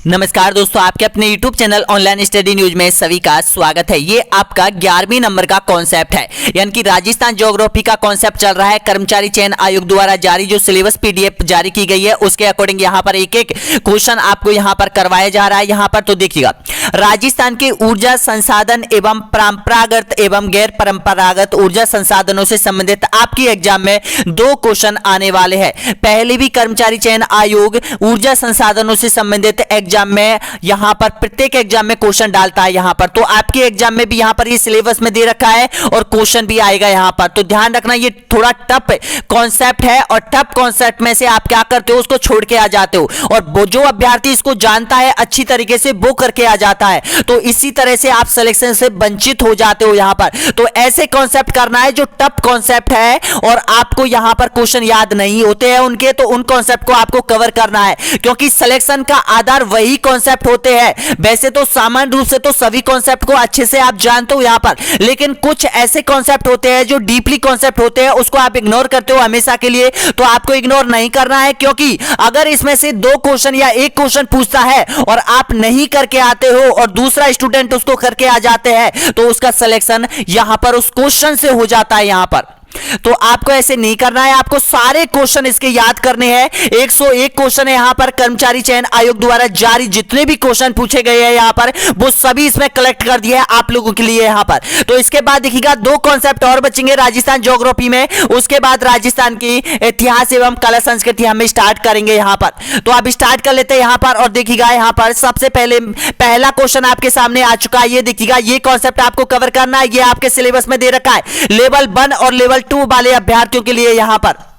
नमस्कार दोस्तों, आपके अपने YouTube channel online study news में सभी का स्वागत है। ये आपका 11वीं नंबर का कॉन्सेप्ट है, यानी कि राजस्थान ज्योग्राफी का कॉन्सेप्ट चल रहा है। कर्मचारी चयन आयोग द्वारा जारी जो सिलेबस PDF जारी की गई है उसके अकॉर्डिंग यहाँ पर एक एक क्वेश्चन आपको यहाँ पर करवाया जा रहा है। यहाँ पर तो देखिएगा, राजस्थान के ऊर्जा संसाधन एवं परंपरागत एवं गैर परंपरागत ऊर्जा संसाधनों से संबंधित आपकी एग्जाम में 2 क्वेश्चन आने वाले हैं। पहले भी कर्मचारी चयन आयोग ऊर्जा संसाधनों से संबंधित एग्जाम में यहां पर प्रत्येक एग्जाम में क्वेश्चन डालता है। यहां पर तो आपके एग्जाम में भी यहां पर ये सिलेबस में दे रखा है और क्वेश्चन भी आएगा यहां पर। तो ध्यान रखना, ये थोड़ा टफ कॉन्सेप्ट है और टफ कॉन्सेप्ट में से आप क्या करते हो, उसको छोड़ के आ जाते हो, और जो अभ्यर्थी इसको जानता है अच्छी तरीके से वो करके आ जाता है, तो इसी तरह से आप सिलेक्शन से वंचित हो जाते हो यहां पर। तो ऐसे कॉन्सेप्ट करना है जो टफ कॉन्सेप्ट है और आपको यहां पर क्वेश्चन याद नहीं होते हैं उनके, तो उन कॉन्सेप्ट को आपको कवर करना है, क्योंकि सिलेक्शन का आधार वही कॉन्सेप्ट होते हैं। वैसे तो सामान्य रूप से तो सभी कॉन्सेप्ट को अच्छे से आप जानते हो यहां पर, लेकिन कुछ ऐसे कॉन्सेप्ट होते हैं जो डीपली कॉन्सेप्ट होते हैं, उसको आप इग्नोर करते हो हमेशा के लिए। तो आपको इग्नोर नहीं करना है, क्योंकि अगर इसमें से 2 क्वेश्चन या 1 क्वेश्चन पूछता है और आप नहीं करके आते हो और दूसरा स्टूडेंट उसको करके आ जाते हैं, तो उसका सिलेक्शन यहां पर उस क्वेश्चन से हो जाता है यहां पर। तो आपको ऐसे नहीं करना है, आपको सारे क्वेश्चन इसके याद करने हैं। 101 क्वेश्चन है यहां पर कर्मचारी चयन आयोग द्वारा जारी, जितने भी क्वेश्चन पूछे गए हैं यहां पर वो सभी इसमें कलेक्ट कर दिया है आप लोगों के लिए यहां पर। तो इसके बाद देखिएगा 2 कॉन्सेप्ट और बचेंगे राजस्थान ज्योग्राफी में, उसके बाद राजस्थान की इतिहास एवं कला संस्कृति हम स्टार्ट करेंगे यहां पर। तो आप स्टार्ट कर लेते हैं यहां पर, और देखिएगा यहां पर सबसे पहले पहला क्वेश्चन आपके सामने आ चुका है। ये देखिएगा, ये कॉन्सेप्ट आपको कवर करना है, ये आपके सिलेबस में दे रखा है लेवल 1 और लेवल 2 वाले अभ्यर्थियों के लिए यहां पर।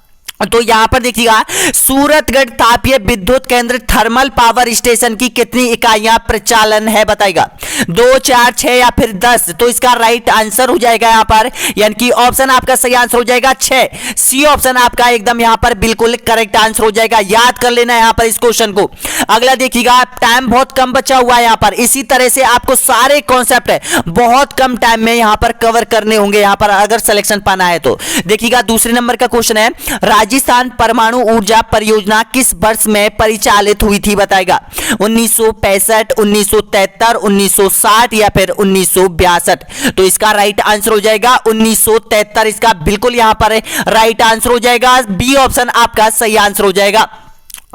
तो यहां पर देखिएगा, सूरतगढ़ तापीय विद्युत केंद्र थर्मल पावर स्टेशन की कितनी इकाइयां प्रचालन है बताएगा, 2, 4, 6 या फिर 10। तो इसका राइट आंसर हो जाएगा यहां पर, यानी कि ऑप्शन आपका सही आंसर हो जाएगा 6। सी ऑप्शन आपका एकदम यहां पर बिल्कुल करेक्ट आंसर हो जाएगा। याद कर लेना यहां पर इस क्वेश्चन को। अगला देखिएगा, टाइम बहुत कम बचा हुआ है यहां पर, इसी तरह से आपको सारे कॉन्सेप्ट है बहुत कम टाइम में यहां पर कवर करने होंगे यहां पर, अगर सिलेक्शन पाना है तो। देखिएगा दूसरे नंबर का क्वेश्चन है, राजस्थान परमाणु ऊर्जा परियोजना किस वर्ष में परिचालित हुई थी बताएगा, 1965, 1973, 1960 या फिर 1962। तो इसका राइट आंसर हो जाएगा 1973, इसका बिल्कुल यहां पर राइट आंसर हो जाएगा। बी ऑप्शन आपका सही आंसर हो जाएगा।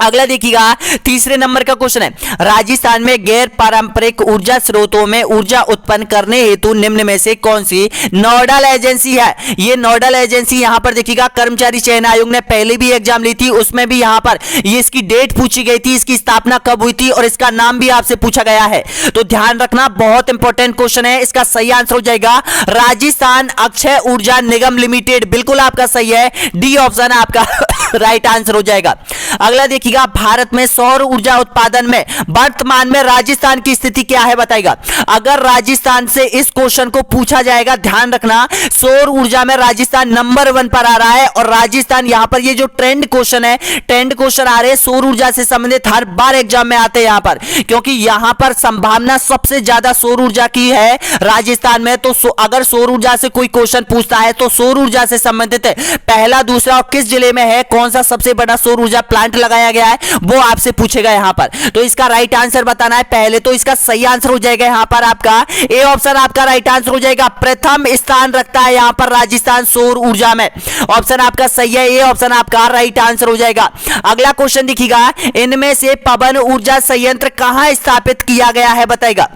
अगला देखिएगा, तीसरे नंबर का क्वेश्चन है, राजस्थान में गैर पारंपरिक ऊर्जा स्रोतों में ऊर्जा उत्पन्न करने हेतु निम्न में से कौन सी नोडल एजेंसी है। ये नोडल एजेंसी यहां पर देखिएगा, कर्मचारी चयन आयोग ने पहले भी एग्जाम ली थी, उसमें भी यहां पर ये इसकी डेट पूछी गई थी, इसकी स्थापना कब हुई थी और इसका नाम भी आपसे पूछा गया है। तो ध्यान रखना, बहुत इंपॉर्टेंट क्वेश्चन है। इसका सही आंसर हो जाएगा राजस्थान अक्षय ऊर्जा निगम लिमिटेड, बिल्कुल आपका सही है। डी ऑप्शन आपका राइट आंसर हो जाएगा। अगला देखिएगा, भारत में सौर ऊर्जा उत्पादन में वर्तमान में राजस्थान की स्थिति क्या है बताएगा। अगर राजस्थान से इस क्वेश्चन को पूछा जाएगा, ध्यान रखना, सौर ऊर्जा में राजस्थान नंबर 1 पर आ रहा है, और राजस्थान यहां पर ये जो ट्रेंड क्वेश्चन है, ट्रेंड क्वेश्चन आ रहे हैं सौर ऊर्जा से संबंधित, हर बार एग्जाम में आते हैं यहां पर, क्योंकि यहां पर संभावना सबसे ज्यादा सौर ऊर्जा की है राजस्थान में। तो अगर सौर ऊर्जा से कोई क्वेश्चन पूछता है तो सौर ऊर्जा से संबंधित पहला, दूसरा और किस जिले में है, कौन सा सबसे बड़ा सौर ऊर्जा प्लांट लगाया गया है, वो आपसे पूछेगा यहां पर। तो इसका राइट आंसर बताना है पहले, तो इसका सही आंसर हो जाएगा यहां पर आपका ए ऑप्शन आपका राइट आंसर हो जाएगा। प्रथम स्थान रखता है यहां पर राजस्थान सौर ऊर्जा में, ऑप्शन आपका सही है, ए ऑप्शन आपका राइट आंसर हो जाएगा। अगला क्वेश्चन देखिएगा, इनमें से पवन ऊर्जा संयंत्र कहां स्थापित किया गया है बताएगा।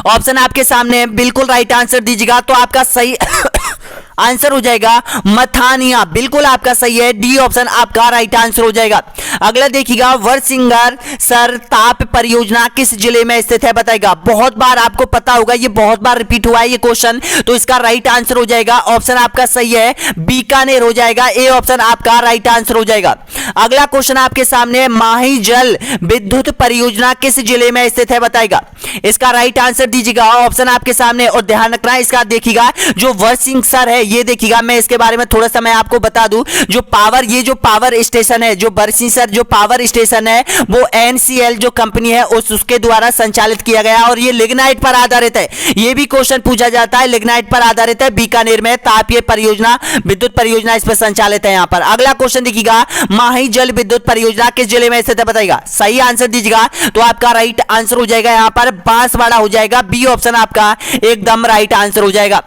ऑप्शन आपके सामने, बिल्कुल राइट आंसर दीजिएगा। तो आपका सही आंसर हो जाएगा मथानिया, बिल्कुल आपका सही है। डी ऑप्शन आपका राइट आंसर हो जाएगा। अगला देखिएगा, वर्सिंगर सर ताप परियोजना किस जिले में स्थित है बताएगा। बहुत बार आपको पता होगा, ये बहुत बार रिपीट हुआ है ये क्वेश्चन, तो इसका राइट आंसर हो जाएगा, ऑप्शन आपका सही है, बीकानेर हो जाएगा। ए ऑप्शन आपका राइट आंसर हो जाएगा। अगला क्वेश्चन आपके सामने, माही जल विद्युत परियोजना किस जिले में स्थित है बताएगा। इसका राइट आंसर दीजिएगा, ऑप्शन आपके सामने, और ध्यान रखना इसका देखिएगा, जो वर्सिंग सर है ये देखिएगा, मैं इसके बारे में थोड़ा सा मैं आपको बता दूं, ये जो पावर स्टेशन है, जो बरसिंसर जो पावर स्टेशन है, वो एनसीएल जो कंपनी है उसके द्वारा संचालित किया गया और ये लिग्नाइट पर आधारित है। ये भी क्वेश्चन पूछा जाता है, लिग्नाइट पर आधारित है, बीकानेर में तापीय परियोजना, विद्युत परियोजना इस पर संचालित है। यहां पर अगला क्वेश्चन देखिएगा, माही जल विद्युत परियोजना किस जिले में स्थित है बताइएगा। सही आंसर दीजिएगा तो आपका राइट आंसर हो जाएगा यहां पर बांसवाड़ा हो जाएगा। बी ऑप्शन आपका एकदम राइट आंसर हो जाएगा।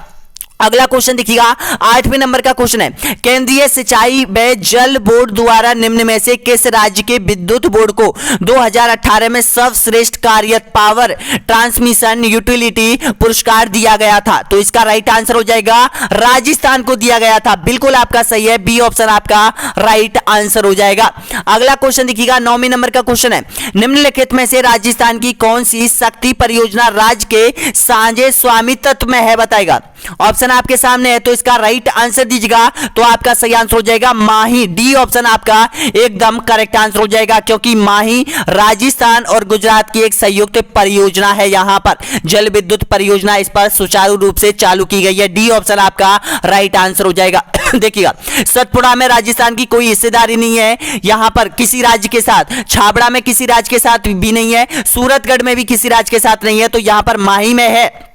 अगला क्वेश्चन देखिएगा, 8वें नंबर का क्वेश्चन है, केंद्रीय सिंचाई व जल बोर्ड द्वारा निम्न में से किस राज्य के विद्युत बोर्ड को 2018 में सर्वश्रेष्ठ कार्यरत पावर ट्रांसमिशन यूटिलिटी पुरस्कार दिया गया था? तो इसका राइट आंसर हो जाएगा राजस्थान को दिया गया था। बिल्कुल आपका सही है, बी ऑप्शन आपका राइट आंसर हो जाएगा। अगला क्वेश्चन देखिएगा, 9वें नंबर का क्वेश्चन है, निम्नलिखित में से राजस्थान की कौन सी शक्ति परियोजना राज्य के साझे स्वामित्व में है बताएगा। ऑप्शन आपके सामने है, तो इसका राइट आंसर दीजिएगा तो आपका सही आंसर हो जाएगा माही। डी ऑप्शन आपका एकदम करेक्ट आंसर हो जाएगा, क्योंकि माही राजस्थान और गुजरात की एक संयुक्त परियोजना है। यहां पर जल विद्युत परियोजना इस पर सुचारू रूप से चालू की गई है। डी ऑप्शन आपका राइट आंसर हो जाएगा। देखिएगा, सतपुड़ा में राजस्थान की कोई हिस्सेदारी नहीं है, यहां पर किसी राज्य के साथ, छाबड़ा में किसी राज्य के साथ भी नहीं है, सूरतगढ़ में भी किसी राज्य के साथ नहीं है, तो यहां पर माही में है।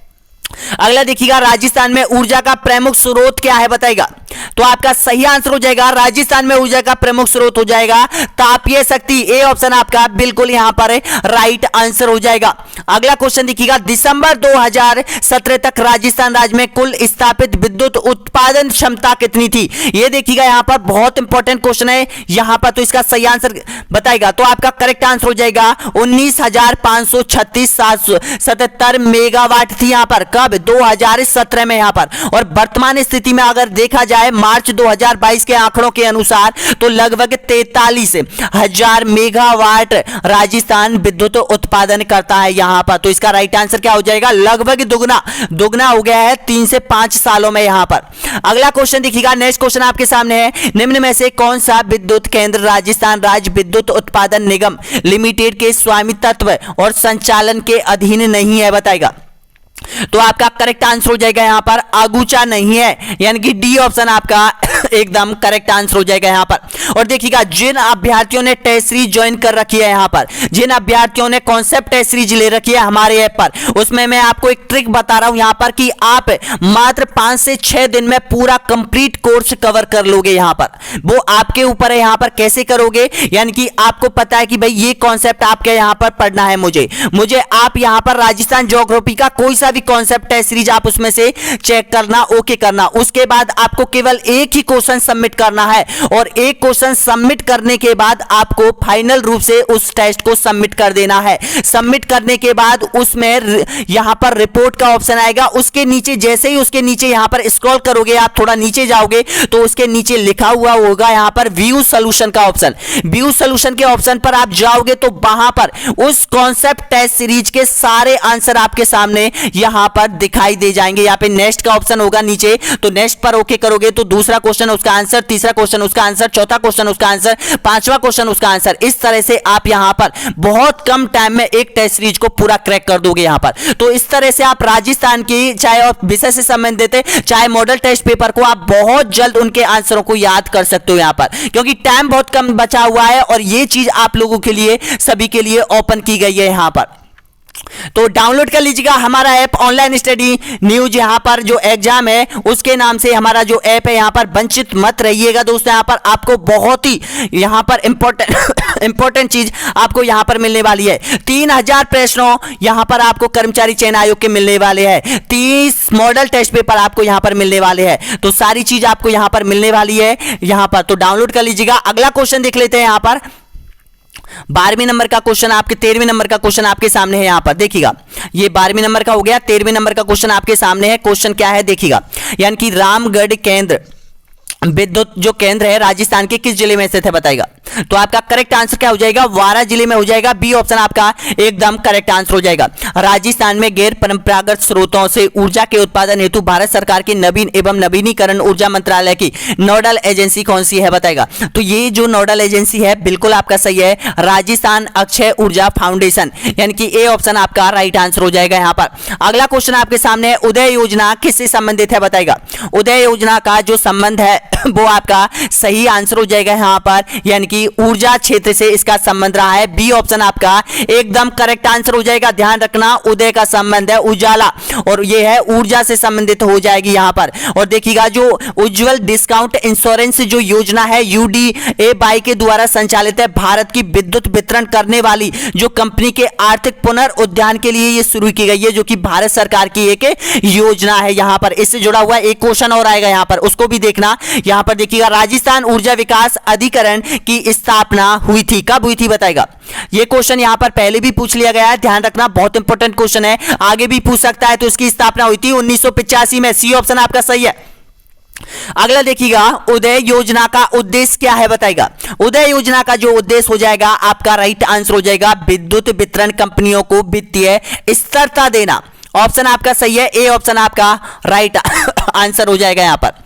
अगला देखिएगा, राजस्थान में ऊर्जा का प्रमुख स्रोत क्या है बताएगा। तो आपका सही आंसर हो जाएगा, राजस्थान में ऊर्जा का प्रमुख स्रोत हो जाएगा तापीय शक्ति। ए ऑप्शन आपका बिल्कुल यहां पर राइट आंसर हो जाएगा। अगला क्वेश्चन देखिएगा, दिसंबर 2017 तक राजस्थान राज्य में कुल स्थापित विद्युत उत्पादन क्षमता कितनी थी? ये देखिएगा, यहां पर बहुत इंपॉर्टेंट क्वेश्चन है यहां पर, तो इसका सही आंसर बताएगा तो आपका करेक्ट आंसर हो जाएगा 19,536,777 मेगावाट थी यहां पर। कब? 2017 में यहां पर। और वर्तमान स्थिति में अगर देखा जाए मार्च 2022 के आंकड़ों के अनुसार तो लगभग 43,000 मेगावाट राजस्थान विद्युत उत्पादन करता है यहां पर। तो इसका राइट आंसर क्या हो जाएगा? लगभग दुगना हो गया है 3 से 5 सालों में यहां पर। अगला क्वेश्चन देखिएगा, नेक्स्ट क्वेश्चन आपके सामने है, निम्न में से कौन सा विद्युत केंद्र राजस्थान राज्य विद्युत उत्पादन निगम लिमिटेड के स्वामित्व और संचालन के अधीन नहीं है बताएगा। तो आपका करेक्ट आंसर हो जाएगा यहां पर अगुचा नहीं है, यानी कि डी ऑप्शन आपका एकदम करेक्ट आंसर हो जाएगा यहां पर। और देखिएगा, जिन अभ्यर्थियों ने टेस्ट सीरीज ज्वाइन कर रखी है यहां पर, जिन अभ्यर्थियों ने कॉन्सेप्ट टेस्ट सीरीज ले रखी है हमारे ऐप पर, उसमें मैं आपको एक ट्रिक बता रहा हूं यहां पर कि आप मात्र 5 से 6 दिन में पूरा कंप्लीट कोर्स कवर कर लोगे। यहां पर वो आपके ऊपर है, यहां पर कैसे करोगे, यानी कि आपको पता है कि भाई ये कॉन्सेप्ट आपके यहां पर पढ़ना है। मुझे आप यहां पर राजस्थान ज्योग्राफी का कोई सा भी कॉन्सेप्ट टेस्ट सीरीज आप उसमें से चेक करना, ओके करना। उसके बाद आपको केवल एक ही क्वेश्चन सबमिट करना है और एक क्वेश्चन सबमिट करने के बाद आपको फाइनल रूप से उस टेस्ट को सबमिट कर देना है। सबमिट करने के बाद उसमें यहां पर रिपोर्ट का ऑप्शन आएगा, उसके नीचे जैसे ही उसके नीचे यहां पर स्क्रॉल करोगे, आप थोड़ा नीचे जाओगे तो उसके नीचे लिखा हुआ होगा यहां पर व्यू सॉल्यूशन का ऑप्शन। व्यू सॉल्यूशन के ऑप्शन पर आप जाओगे तो वहां पर उस कॉन्सेप्ट टेस्ट सीरीज के सारे आंसर आपके सामने यहां पर दिखाई दे जाएंगे। यहां पे नेक्स्ट का ऑप्शन होगा नीचे, तो नेक्स्ट पर ओके करोगे तो दूसरा क्वेश्चन उसका आंसर, तीसरा क्वेश्चन उसका आंसर, चौथा क्वेश्चन उसका आंसर, पांचवा क्वेश्चन उसका आंसर। इस तरह से आप यहां पर बहुत कम टाइम में एक टेस्ट सीरीज को पूरा क्रैक कर दोगे यहां पर। तो इस तरह से आप राजस्थान की चाहे और विषय से संबंधित चाहे मॉडल टेस्ट पेपर को आप बहुत जल्द उनके आंसरों को याद कर सकते हो यहां पर, क्योंकि टाइम बहुत कम बचा हुआ है और यह चीज आप लोगों के लिए, सभी के लिए ओपन की गई है यहां पर। तो डाउनलोड कर लीजिएगा हमारा ऐप ऑनलाइन स्टडी न्यूज। यहां पर जो एग्जाम है उसके नाम से हमारा जो ऐप है, यहां पर वंचित मत रहिएगा दोस्तों। यहां पर आपको बहुत ही यहां पर इंपॉर्टेंट चीज आपको यहां पर मिलने वाली है। 3000 प्रश्नों यहां पर आपको कर्मचारी चयन आयोग के मिलने वाले हैं। 30 मॉडल टेस्ट पेपर आपको यहां पर मिलने वाले हैं। तो सारी चीज आपको यहां पर मिलने वाली है यहां पर, तो डाउनलोड कर लीजिएगा। अगला क्वेश्चन देख लेते हैं यहां पर 12वें नंबर का क्वेश्चन, आपके 13वें नंबर का क्वेश्चन आपके सामने है। यहां पर देखिएगा, ये 12वें नंबर का हो गया, 13वें नंबर का क्वेश्चन आपके सामने है। क्वेश्चन क्या है देखिएगा, यानी कि रामगढ़ केंद्र विद्युत जो केंद्र है राजस्थान के किस जिले में स्थित है बताएगा। तो आपका करेक्ट आंसर क्या हो जाएगा, वारा जिले में हो जाएगा। बी ऑप्शन आपका एकदम करेक्ट आंसर हो जाएगा। राजस्थान में गैर परंपरागत स्रोतों से ऊर्जा के उत्पादन हेतु भारत सरकार की नवीन एवं नवीनीकरण ऊर्जा मंत्रालय की नोडल एजेंसी कौन सी है बताएगा। तो ये जो नोडल एजेंसी है बिल्कुल आपका सही है, राजस्थान अक्षय ऊर्जा फाउंडेशन, यानी कि ए ऑप्शन आपका राइट आंसर हो जाएगा यहां पर। अगला क्वेश्चन आपके सामने है, उदय योजना किससे संबंधित है बताएगा। उदय योजना का जो संबंध है वो आपका सही आंसर हो जाएगा यहां पर, यानी कि ऊर्जा क्षेत्र से इसका संबंध रहा है। बी ऑप्शन आपका एकदम करेक्ट आंसर हो जाएगा। ध्यान रखना, उदय का संबंध है उजाला और यह है ऊर्जा से संबंधित हो जाएगी यहां पर। और देखिएगा जो उज्जवल डिस्काउंट इंश्योरेंस जो योजना है UDAY के द्वारा संचालित है, भारत की विद्युत वितरण करने वाली जो कंपनी के आर्थिक पुनर्उद्धार के लिए यह शुरू की गई है, जो कि भारत सरकार की एक योजना है। यहां पर इससे जुड़ा हुआ एक क्वेश्चन और आएगा यहां पर, उसको भी देखना। यहां पर देखिएगा राजस्थान ऊर्जा विकास अधिकरण की स्थापना हुई थी, कब हुई थी बताएगा। यह क्वेश्चन यहां पर पहले भी पूछ लिया गया है, ध्यान रखना बहुत इंपॉर्टेंट क्वेश्चन है, आगे भी पूछ सकता है। तो इसकी स्थापना हुई थी 1985 में। सी ऑप्शन आपका सही है। अगला देखिएगा, उदय योजना का उद्देश्य क्या है बताएगा। उदय योजना का जो उद्देश्य हो जाएगा आपका राइट आंसर हो जाएगा विद्युत वितरण कंपनियों को वित्तीय स्थिरता देना। ऑप्शन आपका सही है, ए ऑप्शन आपका राइट आंसर हो जाएगा यहां पर।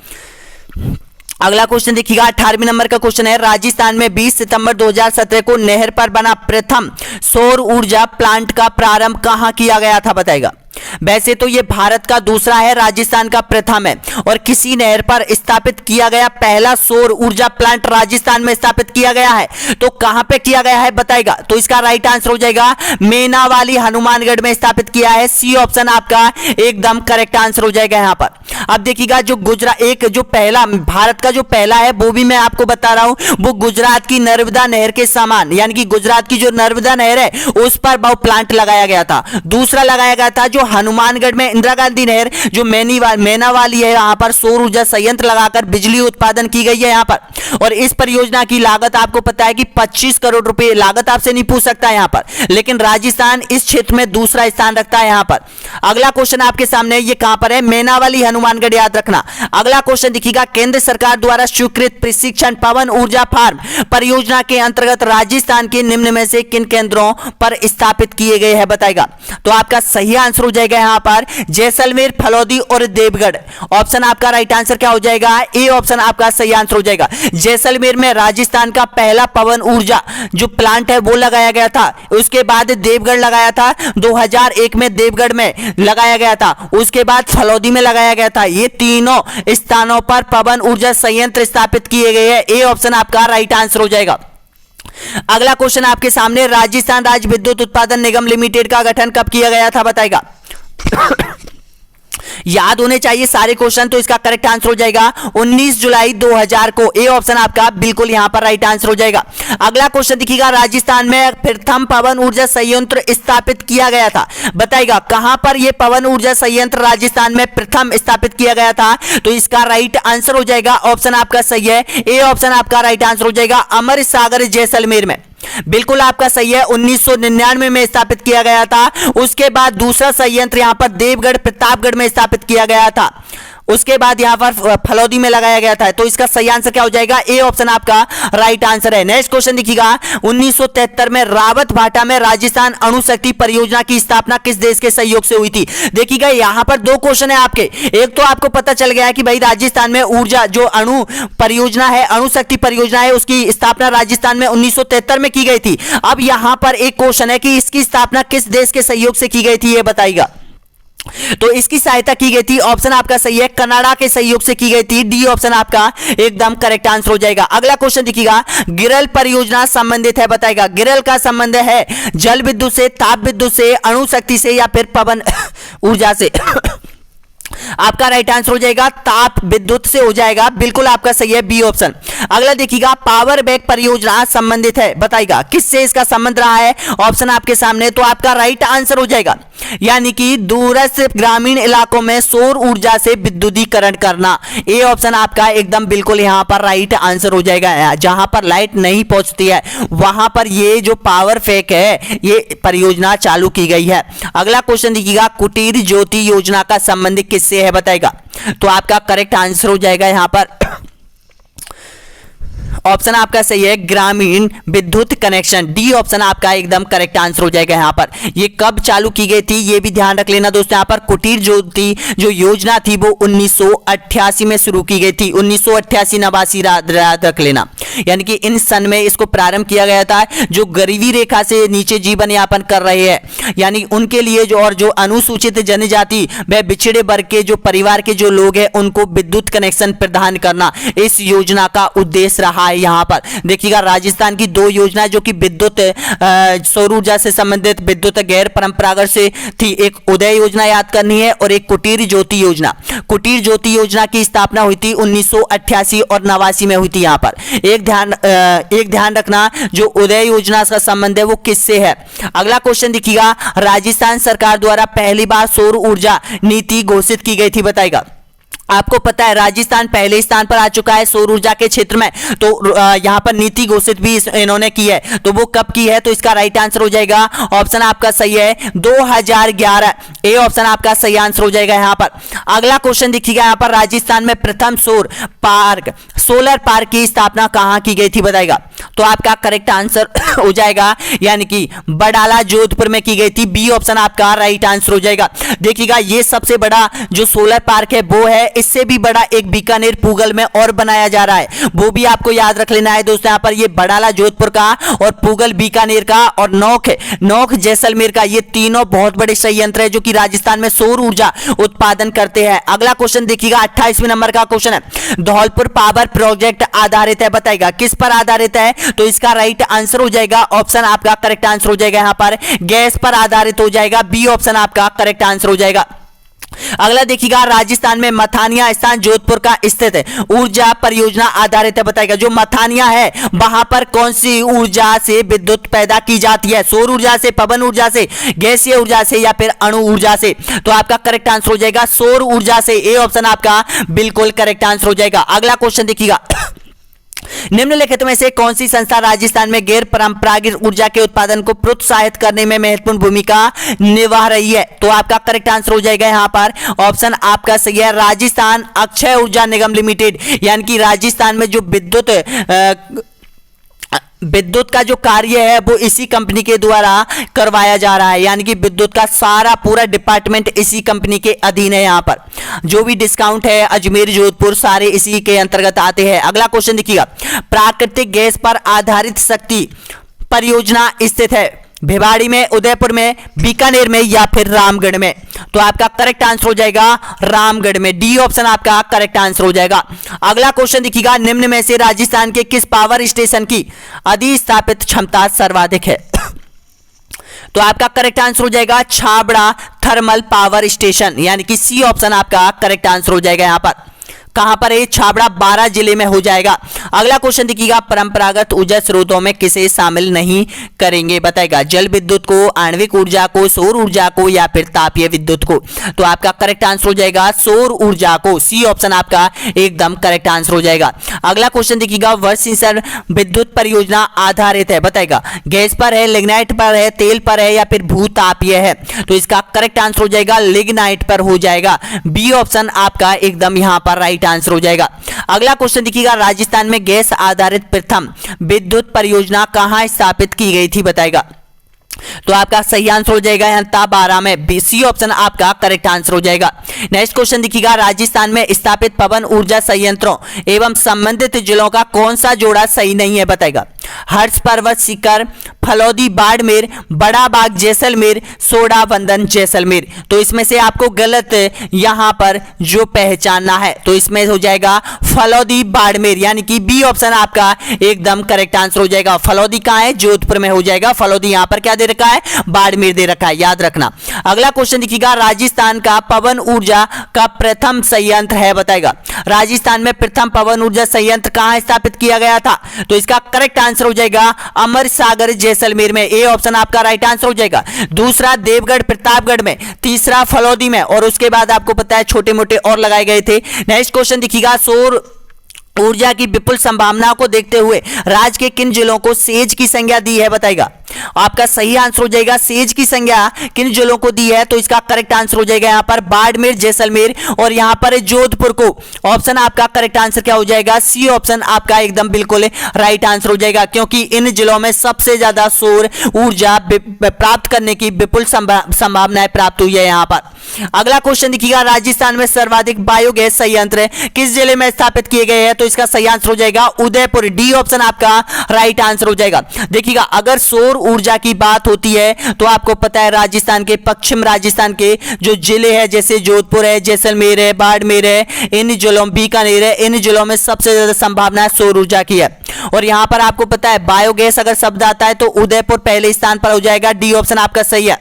अगला क्वेश्चन देखिएगा, 18वें नंबर का क्वेश्चन है, राजस्थान में 20 सितंबर 2017 को नहर पर बना प्रथम सौर ऊर्जा प्लांट का प्रारंभ कहां किया गया था बताएगा। वैसे तो यह भारत का दूसरा है, राजस्थान का प्रथम है, और किसी नहर पर स्थापित किया गया पहला सौर ऊर्जा प्लांट राजस्थान में स्थापित किया गया है। तो कहां पे किया गया है बताएगा। तो इसका राइट आंसर हो जाएगा मेनावाली हनुमानगढ़ में स्थापित किया है। सी ऑप्शन आपका एकदम करेक्ट आंसर हो जाएगा यहां पर। अब देखिएगा जो गुजरात एक जो पहला भारत का जो पहला है वो भी मैं आपको बता रहा हूं, वो गुजरात की नर्मदा नहर के समान, यानी कि गुजरात की जो नर्मदा नहर है उस पर वो प्लांट लगाया गया था। दूसरा लगाया गया था जो हनुमानगढ़ में इंदिरा गांधी नहर जो मेनावाली है, यहां पर सौर ऊर्जा संयंत्र लगाकर बिजली उत्पादन की गई है यहां पर। और इस परियोजना की लागत आपको पता है कि 25 करोड़ रुपए, लागत आपसे नहीं पूछ सकता यहां पर, लेकिन राजस्थान इस क्षेत्र में दूसरा स्थान रखता है यहां पर। अगला क्वेश्चन आपके सामने, ये कहां पर है, मेनावाली हनुमानगढ़, याद रखना। अगला क्वेश्चन देखिएगा, केंद्र सरकार द्वारा स्वीकृत प्रशिक्षण पवन ऊर्जा फार्म परियोजना के अंतर्गत राजस्थान के निम्न में से किन केंद्रों पर स्थापित किए गए हैं बताएगा। तो आपका सही आंसर हो जाएगा यहां पर जैसलमेर, फलौदी और देवगढ़। ऑप्शन आपका राइट आंसर क्या हो जाएगा, ए ऑप्शन आपका सही आंसर हो जाएगा। जैसलमेर में राजस्थान का पहला पवन ऊर्जा जो प्लांट है वो लगाया गया था। उसके बाद देवगढ़ लगाया था, 2001 में देवगढ़ में लगाया गया था। उसके बाद फलौदी में लगाया गया था। ये तीनों स्थानों पर पवन ऊर्जा संयंत्र स्थापित किए गए हैं। ए ऑप्शन आपका राइट आंसर हो जाएगा। अगला क्वेश्चन आपके सामने, राजस्थान राज्य विद्युत उत्पादन निगम लिमिटेड का गठन कब किया गया था बताएगा। याद होने चाहिए सारे क्वेश्चन, तो इसका करेक्ट आंसर हो जाएगा 19 जुलाई 2000 को। ए ऑप्शन आपका बिल्कुल यहां पर राइट आंसर हो जाएगा। अगला क्वेश्चन देखिएगा, राजस्थान में प्रथम पवन ऊर्जा संयंत्र स्थापित किया गया था बताएगा। कहां पर यह पवन ऊर्जा संयंत्र राजस्थान में प्रथम स्थापित किया गया था। तो इसका राइट आंसर हो जाएगा, ऑप्शन आपका सही है, ए ऑप्शन आपका राइट आंसर हो जाएगा, अमर सागर जैसलमेर में। बिल्कुल आपका सही है, 1999 में स्थापित किया गया था। उसके बाद दूसरा संयंत्र यहां पर देवगढ़ प्रतापगढ़ में स्थापित किया गया था। उसके बाद यहां पर फलौदी में लगाया गया था। तो इसका सही आंसर क्या हो जाएगा, ए ऑप्शन आपका राइट आंसर है। नेक्स्ट क्वेश्चन देखिएगा, 1973 में रावत भाटा में राजस्थान अणु शक्ति परियोजना की स्थापना किस देश के सहयोग से हुई थी। देखिएगा यहां पर दो क्वेश्चन है आपके। एक तो आपको पता चल गया है कि भाई राजस्थान में ऊर्जा जो अणु परियोजना है, अणु शक्ति परियोजना है, उसकी स्थापना राजस्थान में 1973 में की गई थी। अब यहां पर एक क्वेश्चन है कि इसकी स्थापना किस देश के सहयोग से की गई थी, यह बताइएगा। तो इसकी सहायता की गई थी, ऑप्शन आपका सही है, कनाडा के सहयोग से की गई थी। डी ऑप्शन आपका एकदम करेक्ट आंसर हो जाएगा। अगला क्वेश्चन देखिएगा, गिरल परियोजना संबंधित है बताएगा। गिरल का संबंध है जल विद्युत से, ताप विद्युत से, अणु शक्ति से या फिर पवन ऊर्जा से। आपका राइट आंसर हो जाएगा ताप विद्युत से हो जाएगा, बिल्कुल आपका सही है, बी ऑप्शन। अगला देखिएगा, पावर बैंक परियोजना संबंधित है बताइएगा, किससे इसका संबंध रहा है, ऑप्शन आपके सामने। तो आपका राइट आंसर हो जाएगा, यानी कि दूरस्थ ग्रामीण इलाकों में सौर ऊर्जा से विद्युतीकरण करना। ए ऑप्शन आपका एकदम बिल्कुल यहां पर राइट आंसर हो जाएगा। जहां पर लाइट नहीं पहुंचती है वहां पर ये जो पावर फेक है ये परियोजना चालू की गई है। अगला क्वेश्चन देखिएगा, कुटीर ज्योति योजना का संबंध किससे है बताएगा। तो आपका करेक्ट आंसर हो जाएगा यहां पर ऑप्शन आपका सही है, ग्रामीण विद्युत कनेक्शन। डी ऑप्शन आपका एकदम करेक्ट आंसर हो जाएगा यहाँ पर। ये कब चालू की गई थी ये भी ध्यान रख लेना दोस्तों। यहाँ पर कुटीर ज्योति जो योजना थी वो 1988 में शुरू की गई थी। 1988 89 याद रख लेना, यानी कि इन सन में इसको प्रारंभ किया गया था। जो गरीबी रेखा से नीचे जीवन यापन कर रहे हैं, यानी उनके लिए जो अनुसूचित जनजाति व बिछड़े वर्ग के जो परिवार के जो लोग हैं उनको विद्युत कनेक्शन प्रदान करना इस योजना का उद्देश्य रहा है। यहाँ पर देखिएगा राजस्थान की दो योजना जो कि विद्युत सौर ऊर्जा से संबंधित विद्युत गैर परंपरागत से थी। एक उदय योजना याद करनी है और एक कुटीर ज्योति योजना। कुटीर ज्योति योजना की स्थापना हुई थी 1988 और 89 में हुई थी। यहाँ पर एक ध्यान रखना, जो उदय योजना का संबंध है वो किससे है। अगला क्वेश्चन देखिएगा, राजस्थान सरकार द्वारा पहली बार सौर ऊर्जा नीति घोषित की गई थी, बताएगा। आपको पता है राजस्थान पहले स्थान पर आ चुका है सौर ऊर्जा के क्षेत्र में, तो यहां पर नीति घोषित भी इन्होंने की है। तो वो कब की है, तो इसका राइट आंसर हो जाएगा ऑप्शन आपका सही है 2011। ए ऑप्शन आपका सही आंसर हो जाएगा यहां पर। अगला क्वेश्चन देखिएगा, यहां पर राजस्थान में प्रथम सोलर पार्क की स्थापना कहां की गई थी, बताएगा। तो आपका करेक्ट आंसर हो जाएगा, यानी कि बडाला जोधपुर में की गई थी। बी ऑप्शन आपका राइट आंसर हो जाएगा। देखिएगा ये सबसे बड़ा जो सोलर पार्क है वो है, इससे भी बड़ा एक बीकानेर पूगल में और बनाया जा रहा है, वो भी आपको याद रख लेना है दोस्तों। यहां पर ये बडाला जोधपुर का और पूगल बीकानेर का और नौख जैसलमेर का, ये तीनों बहुत बड़े संयंत्र है जो कि राजस्थान में सौर ऊर्जा उत्पादन करते हैं। अगला क्वेश्चन देखिएगा 28वें नंबर का क्वेश्चन है, धौलपुर पावर प्रोजेक्ट आधारित है, बताएगा किस पर आधारित है। तो इसका राइट आंसर हो जाएगा ऑप्शन आपका करेक्ट आंसर हो जाएगा यहां पर गैस पर आधारित हो जाएगा। बी ऑप्शन आपका करेक्ट आंसर हो जाएगा। अगला देखिएगा, राजस्थान में मथानिया स्थान जोधपुर का स्थित है, ऊर्जा परियोजना आधारित है, बताएगा। जो मथानिया है वहां पर कौन सी ऊर्जा से विद्युत पैदा की जाती है, सौर ऊर्जा से, पवन ऊर्जा से, गैसीय ऊर्जा से या फिर अणु ऊर्जा से। तो आपका करेक्ट आंसर हो जाएगा सौर ऊर्जा से। ए ऑप्शन आपका बिल्कुल करेक्ट आंसर हो जाएगा। अगला क्वेश्चन देखिएगा, निम्नलिखित में से कौन सी संस्था राजस्थान में गैर परंपरागत ऊर्जा के उत्पादन को प्रोत्साहित करने में महत्वपूर्ण भूमिका निभा रही है। तो आपका करेक्ट आंसर हो जाएगा यहां पर ऑप्शन आपका सही है, राजस्थान अक्षय ऊर्जा निगम लिमिटेड। यानी कि राजस्थान में जो विद्युत का जो कार्य है वो इसी कंपनी के द्वारा करवाया जा रहा है, यानी कि विद्युत का सारा पूरा डिपार्टमेंट इसी कंपनी के अधीन है। यहाँ पर जो भी डिस्काउंट है अजमेर जोधपुर सारे इसी के अंतर्गत आते हैं। अगला क्वेश्चन देखिएगा, प्राकृतिक गैस पर आधारित शक्ति परियोजना स्थित है भिवाड़ी में, उदयपुर में, बीकानेर में या फिर रामगढ़ में। तो आपका करेक्ट आंसर हो जाएगा रामगढ़ में। डी ऑप्शन आपका करेक्ट आंसर हो जाएगा। अगला क्वेश्चन देखिएगा, निम्न में से राजस्थान के किस पावर स्टेशन की अधिस्थापित क्षमता सर्वाधिक है। तो आपका करेक्ट आंसर हो जाएगा छाबड़ा थर्मल पावर स्टेशन, यानी कि सी ऑप्शन आपका करेक्ट आंसर हो जाएगा। यहां पर कहां पर है, छाबड़ा 12 जिले में हो जाएगा। अगला क्वेश्चन देखिएगा, परंपरागत ऊर्जा स्रोतों में किसे शामिल नहीं करेंगे, बताएगा। जल विद्युत को, आणविक ऊर्जा को, सौर ऊर्जा को या फिर तापीय विद्युत को। तो आपका करेक्ट आंसर हो जाएगा सौर ऊर्जा को। सी ऑप्शन आपका एकदम करेक्ट आंसर हो जाएगा। अगला क्वेश्चन देखिएगा, वर्षिंसन विद्युत परियोजना आधारित है, बताएगा। गैस पर है, लिग्नाइट पर है, तेल पर है या फिर भूतापीय है। तो इसका करेक्ट आंसर हो जाएगा लिग्नाइट पर हो जाएगा। बी ऑप्शन आपका एकदम यहां पर राइट आंसर हो जाएगा। अगला क्वेश्चन देखिएगा, राजस्थान में गैस आधारित प्रथम विद्युत परियोजना कहां स्थापित की गई थी, बताएगा। तो आपका सही आंसर हो जाएगा यहाँ 12 में। सी ऑप्शन आपका करेक्ट आंसर हो जाएगा। नेक्स्ट क्वेश्चन देखिएगा, राजस्थान में स्थापित पवन ऊर्जा संयंत्रों एवं संबंधित जिलों का कौन सा जोड़ा सही नहीं है, बताएगा। हर्ष पर्वत सीकर, फलौदी बाड़मेर, बड़ा बाग जैसलमेर, सोडाबंदन जैसलमेर। तो इसमें से आपको गलत यहां पर जो पहचानना है तो इसमें हो जाएगा फलौदी बाड़मेर, यानी कि बी ऑप्शन आपका एकदम करेक्ट आंसर हो जाएगा। फलौदी कहां है, जोधपुर में हो जाएगा। फलौदी यहां पर क्या दे रखा है, बाड़मेर दे रखा है, याद रखना। अगला क्वेश्चन देखिएगा, राजस्थान का पवन ऊर्जा का प्रथम संयंत्र है, बताएगा। राजस्थान में प्रथम पवन ऊर्जा संयंत्र कहां स्थापित किया गया था। तो इसका करेक्ट आंसर हो जाएगा अमर सागर जैसलमेर में। ए ऑप्शन आपका राइट आंसर हो जाएगा। दूसरा देवगढ़ प्रतापगढ़ में, तीसरा फलौदी में और उसके बाद आपको पता है छोटे मोटे और लगाए गए थे। नेक्स्ट क्वेश्चन देखिएगा, सौर ऊर्जा की विपुल संभावनाओं को देखते हुए राज्य के किन जिलों को सेज की संज्ञा दी है, बताएगा। आपका सही आंसर हो जाएगा सेज की संज्ञा किन जिलों को दी है, तो इसका करेक्ट आंसर हो जाएगा यहाँ पर बाड़मेर, जैसलमेर और यहाँ पर जोधपुर को। ऑप्शन आपका करेक्ट आंसर क्या हो जाएगा, सी ऑप्शन आपका एकदम बिल्कुल राइट आंसर हो जाएगा, क्योंकि इन जिलों में सबसे ज्यादा सौर ऊर्जा प्राप्त करने की विपुल संभावनाएं प्राप्त हुई है यहाँ पर। अगला क्वेश्चन देखिएगा, राजस्थान में सर्वाधिक बायोगैस संयंत्र किस जिले में स्थापित किए गए हैं, तो इसका सही आंसर हो जाएगा उदयपुर, डी ऑप्शन आपका राइट आंसर हो जाएगा। देखिएगा अगर सौर ऊर्जा की बात होती है तो आपको पता है राजस्थान के, पश्चिम राजस्थान के जो जिले हैं जैसे जोधपुर है, जैसलमेर है, बाड़मेर है, इन जिलों, बीकानेर है, इन जिलों में सबसे ज्यादा संभावना सौर ऊर्जा की है। और यहां पर आपको पता है बायोगैस अगर शब्द आता है तो उदयपुर पहले स्थान पर हो जाएगा, डी ऑप्शन आपका सही है।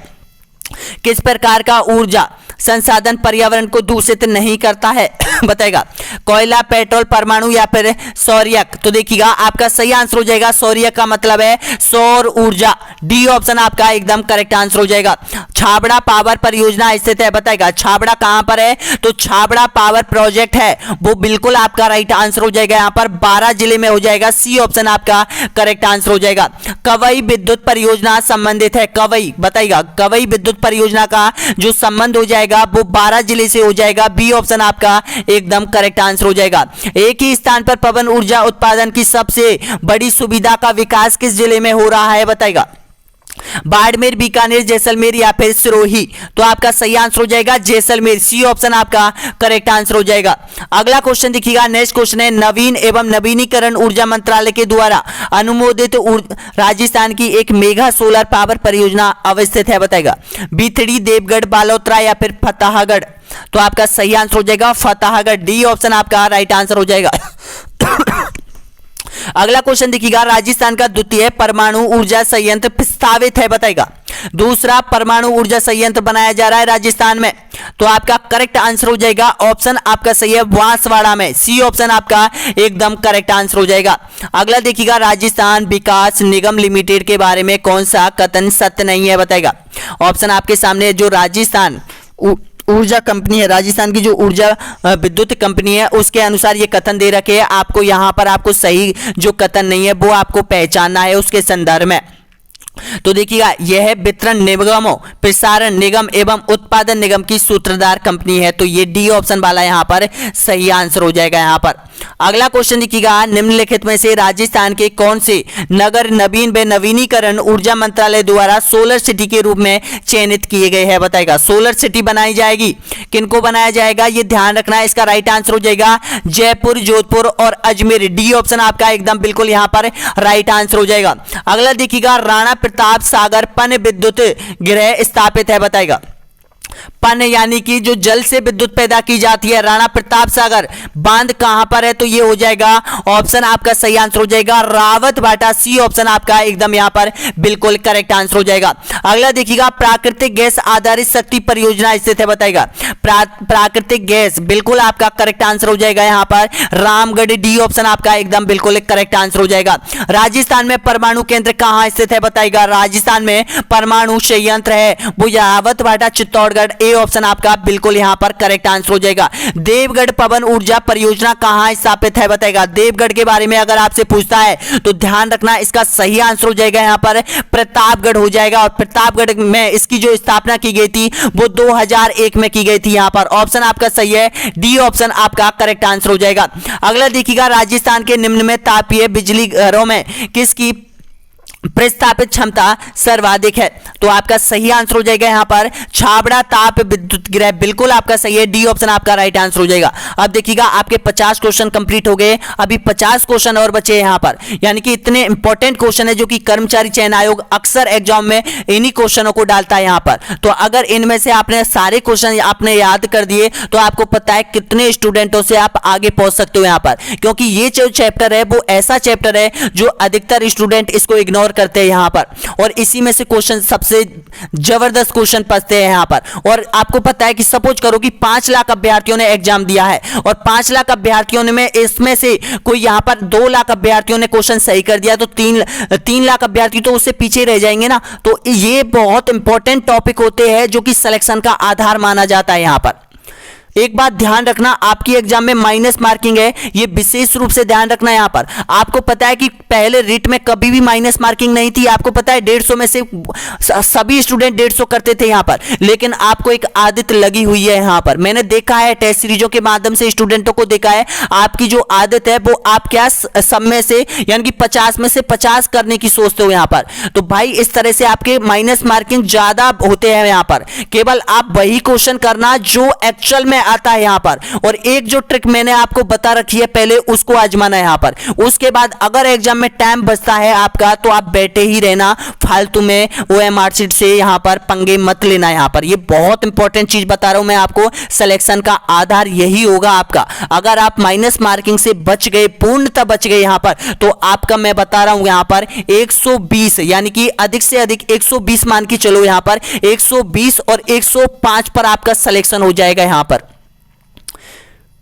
किस प्रकार का ऊर्जा संसाधन पर्यावरण को दूषित नहीं करता है बताएगा, कोयला, पेट्रोल, परमाणु या फिर सौर्यक, तो देखिएगा आपका सही आंसर हो जाएगा सौर्यक का मतलब है सौर ऊर्जा, डी ऑप्शन आपका एकदम करेक्ट आंसर हो जाएगा। छाबड़ा पावर परियोजना स्थित है बताएगा, छाबड़ा कहां पर है, तो छाबड़ा पावर प्रोजेक्ट है, वो बिल्कुल आपका राइट आंसर हो जाएगा, यहां पर 12 जिले में हो जाएगा, सी ऑप्शन आपका करेक्ट आंसर हो जाएगा। कवई विद्युत परियोजना संबंधित है, कवई बताइएगा, कवई विद्युत परियोजना का जो संबंध हो जाएगा वो 12 जिले से हो जाएगा, बी ऑप्शन आपका एकदम करेक्ट आंसर हो जाएगा। एक ही स्थान पर पवन ऊर्जा उत्पादन की सबसे बड़ी सुविधा का विकास किस जिले में हो रहा है बताएगा, बाड़मेर, बीकानेर, जैसलमेर या फिर सिरोही, तो आपका सही आंसर हो जाएगा जैसलमेर, सी ऑप्शन आपका करेक्ट आंसर हो जाएगा। अगला क्वेश्चन देखिएगा, नेक्स्ट क्वेश्चन है, नवीन एवं नवीनीकरण ऊर्जा मंत्रालय के द्वारा अनुमोदित राजस्थान की एक मेगा सोलर पावर परियोजना अवस्थित है बताएगा, बिथड़ी, देवगढ़, बालोतरा या फिर फतेहगढ़, तो आपका सही आंसर हो जाएगा फतेहगढ़, डी ऑप्शन आपका राइट आंसर हो जाएगा। अगला क्वेश्चन देखिएगा, राजस्थान का द्वितीय परमाणु ऊर्जा संयंत्र प्रस्तावित है बताएगा, दूसरा परमाणु ऊर्जा संयंत्र बनाया जा रहा है राजस्थान में, तो आपका करेक्ट आंसर हो जाएगा ऑप्शन आपका सही है बांसवाड़ा में, सी ऑप्शन आपका एकदम करेक्ट आंसर हो जाएगा। अगला देखिएगा, राजस्थान विकास निगम लिमिटेड के बारे में कौन सा कथन सत्य नहीं है बताएगा, ऑप्शन आपके सामने, जो राजस्थान ऊर्जा कंपनी है, राजस्थान की जो ऊर्जा विद्युत कंपनी है उसके अनुसार ये कथन दे रखे हैं, आपको यहां पर आपको सही जो कथन नहीं है वो आपको पहचानना है उसके संदर्भ में। तो देखिएगा यह वितरण निगमों, प्रसारण निगम एवं उत्पादन निगम की सूत्रधार कंपनी है, तो ये डी ऑप्शन वाला यहां पर सही आंसर हो जाएगा यहां पर। अगला क्वेश्चन देखिएगा, निम्नलिखित में से राजस्थान के कौन से नगर नवीन व नवीनीकरण ऊर्जा मंत्रालय द्वारा सोलर सिटी के रूप में चयनित किए गए हैं बताएगा, सोलर सिटी बनाई जाएगी, किनको बनाया जाएगा ये ध्यान रखना है, इसका राइट आंसर हो जाएगा जयपुर, जोधपुर और अजमेर, डी ऑप्शन आपका एकदम बिल्कुल यहां पर राइट आंसर हो जाएगा। अगला देखिएगा, राणा प्रताप सागर पन विद्युत गृह स्थापित है बताएगा, पन यानी कि जो जल से विद्युत पैदा की जाती है, राणा प्रताप सागर बांध कहां पर है, तो ये हो जाएगा ऑप्शन आपका सही आंसर हो जाएगा रावत भाटा, सी ऑप्शन आपका एकदम यहां पर बिल्कुल करेक्ट आंसर हो जाएगा। अगला देखिएगा, प्राकृतिक गैस आधारित शक्ति परियोजना स्थित है बताएगा, प्राकृतिक गैस बिल्कुल आपका करेक्ट आंसर हो जाएगा यहां पर रामगढ़, डी ऑप्शन आपका एकदम बिल्कुल करेक्ट आंसर हो जाएगा। राजस्थान में परमाणु केंद्र कहां स्थित है बताएगा, राजस्थान में परमाणु संयंत्र है वो रावत भाटा, चित्तौड़गढ़, ए ऑप्शन आपका बिल्कुल यहां पर करेक्ट आंसर हो जाएगा। देवगढ़ पवन ऊर्जा परियोजना कहां स्थापित है बताएगा, देवगढ़ के बारे में अगर आपसे पूछता है तो ध्यान रखना इसका सही आंसर हो जाएगा यहां पर प्रतापगढ़ हो जाएगा, और प्रतापगढ़ में इसकी जो स्थापना की गई थी वो 2001 में की गई थी, यहां पर ऑप्शन आपका सही है, डी ऑप्शन आपका करेक्ट आंसर हो जाएगा। अगला देखिएगा, राजस्थान के निम्न में तापीय बिजली घरों में किसकी प्रस्तापित क्षमता सर्वाधिक है, तो आपका सही आंसर हो जाएगा यहां पर छाबड़ा ताप विद्युत गृह, बिल्कुल आपका सही है, डी ऑप्शन आपका राइट आंसर हो जाएगा। अब देखिएगा आपके 50 क्वेश्चन कंप्लीट हो गए, अभी 50 क्वेश्चन और बचे यहां पर, यानी कि इतने इंपॉर्टेंट क्वेश्चन है जो कि कर्मचारी चयन आयोग अक्सर एग्जाम में इन्हीं क्वेश्चनों को डालता है यहां पर। तो अगर इनमें से आपने सारे क्वेश्चन आपने याद कर दिए तो आपको पता है कितने स्टूडेंटों से आप आगे पहुंच सकते हो यहां पर, क्योंकि ये जो चैप्टर है वो ऐसा चैप्टर है जो अधिकतर स्टूडेंट इसको इग्नोर करते हैं यहां पर, और इसी में से क्वेश्चन सबसे जबरदस्त क्वेश्चन पूछते हैं यहां पर। और आपको पता है कि सपोज करो कि 5 लाख अभ्यर्थियों ने एग्जाम दिया है और 5 लाख अभ्यर्थियों ने में इसमें से कोई यहां पर 2 लाख अभ्यर्थियों ने क्वेश्चन सही कर दिया, तो 3 लाख अभ्यर्थी तो उससे पीछे रह जाएंगे ना। तो ये बहुत इंपॉर्टेंट टॉपिक होते हैं जो कि सिलेक्शन का आधार माना जाता है यहां पर। एक बात ध्यान रखना, आपकी एग्जाम में माइनस मार्किंग है, ये विशेष रूप से ध्यान रखना। यहां पर आपको पता है कि पहले रिट में कभी भी माइनस मार्किंग नहीं थी। आपको पता है 150 में से सभी स्टूडेंट 150 करते थे यहां पर, लेकिन आपको एक आदत लगी हुई है। यहां पर मैंने देखा है, टेस्ट सीरीजों के माध्यम से स्टूडेंटों को देखा है, आपकी जो आदत है वो आप क्या सब में से यानी कि 50 में से 50 करने की सोचते हो यहां पर। तो भाई इस तरह से आपके माइनस मार्किंग ज्यादा होते हैं यहां पर। केवल आप वही क्वेश्चन करना जो एक्चुअल में आता है यहां पर, और एक जो ट्रिक मैंने आपको बता रखी है पहले उसको आजमाना है यहां पर। उसके बाद अगर एग्जाम में टाइम बचता है आपका तो आप बैठे ही रहना, फालतू में ओएमआर शीट से यहां पर पंगे मत लेना। यहां पर ये बहुत इंपॉर्टेंट चीज बता रहा हूं मैं आपको, सिलेक्शन का आधार यही होगा आपका। अगर आप माइनस मार्किंग से बच गए, पूर्णतः बच गए यहां पर, तो आपका मैं बता रहा हूं यहां पर 120 यानी कि अधिक से अधिक 120 मान के चलो यहां पर, 120 और 105 पर आपका सिलेक्शन हो जाएगा यहां पर।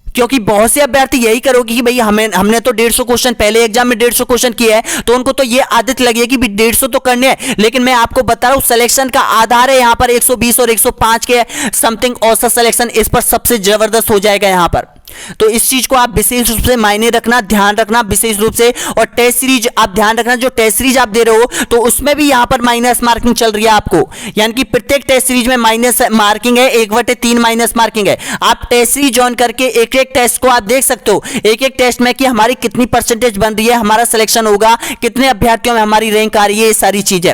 क्योंकि बहुत से अभ्यर्थी यही करोगे कि भई हमने तो 150 क्वेश्चन पहले एग्जाम में 150 क्वेश्चन किया है, तो उनको तो ये आदत लगी है कि 150 तो करने हैं। लेकिन मैं आपको बता रहा हूं सिलेक्शन का आधार है यहां पर 120 और 105 के समथिंग औसत सिलेक्शन इस पर सबसे जबरदस्त हो जाएगा यहां पर। तो इस चीज को आप विशेष रूप से मायने रखना, ध्यान रखना विशेष रूप से। और टेस्ट सीरीज आप ध्यान रखना, जो टेस्ट सीरीज आप दे रहे हो तो उसमें भी यहां पर माइनस मार्किंग चल रही है आपको, यानी कि प्रत्येक टेस्ट सीरीज में माइनस मार्किंग है, 1/3 माइनस मार्किंग है। आप टेस्ट सीरीज ज्वाइन करके एक एक टेस्ट को आप देख सकते हो, एक एक टेस्ट में कि हमारी कितनी परसेंटेज बन रही है, हमारा सिलेक्शन होगा, कितने अभ्यर्थियों में हमारी रैंक आ रही है, ये सारी चीजें।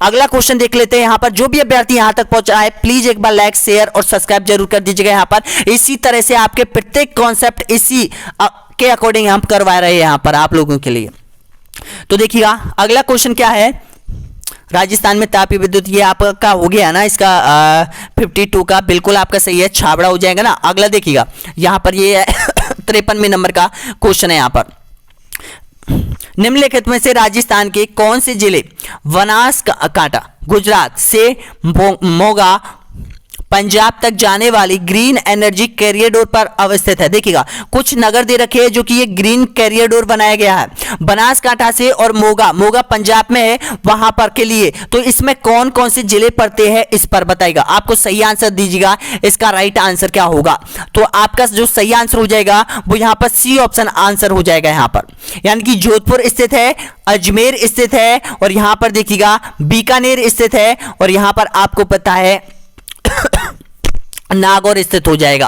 अगला क्वेश्चन देख लेते हैं। यहां पर जो भी अभ्यर्थी यहां तक पहुंचा है प्लीज एक बार लाइक शेयर और सब्सक्राइब जरूर कर दीजिएगा। यहां पर इसी तरह से आपके प्रत्येक कॉन्सेप्ट इसी के अकॉर्डिंग हम करवा रहे हैं यहां पर आप लोगों के लिए। तो देखिएगा अगला क्वेश्चन क्या है, राजस्थान में तापीय विद्युत, ये आपका हो गया ना इसका 52 का, बिल्कुल आपका सही है, छाबड़ा हो जाएगा ना। अगला देखिएगा यहां पर ये 53वें नंबर का क्वेश्चन है। यहां पर निम्नलिखित में से राजस्थान के कौन से जिले बनासकांठा गुजरात से मोगा पंजाब तक जाने वाली ग्रीन एनर्जी कॉरिडोर पर अवस्थित है। देखिएगा कुछ नगर दे रखे हैं जो कि ये ग्रीन कॉरिडोर बनाया गया है बनासकांठा से, और मोगा पंजाब में है वहां पर के लिए। तो इसमें कौन कौन से जिले पड़ते हैं इस पर बताइएगा, आपको सही आंसर दीजिएगा। इसका राइट आंसर क्या होगा, तो आपका जो सही आंसर हो जाएगा वो यहां पर सी ऑप्शन आंसर हो जाएगा यहां पर, यानी कि जोधपुर स्थित है, अजमेर स्थित है, और यहां पर देखिएगा बीकानेर स्थित है, और यहां पर आपको पता है नागौर स्थित हो जाएगा।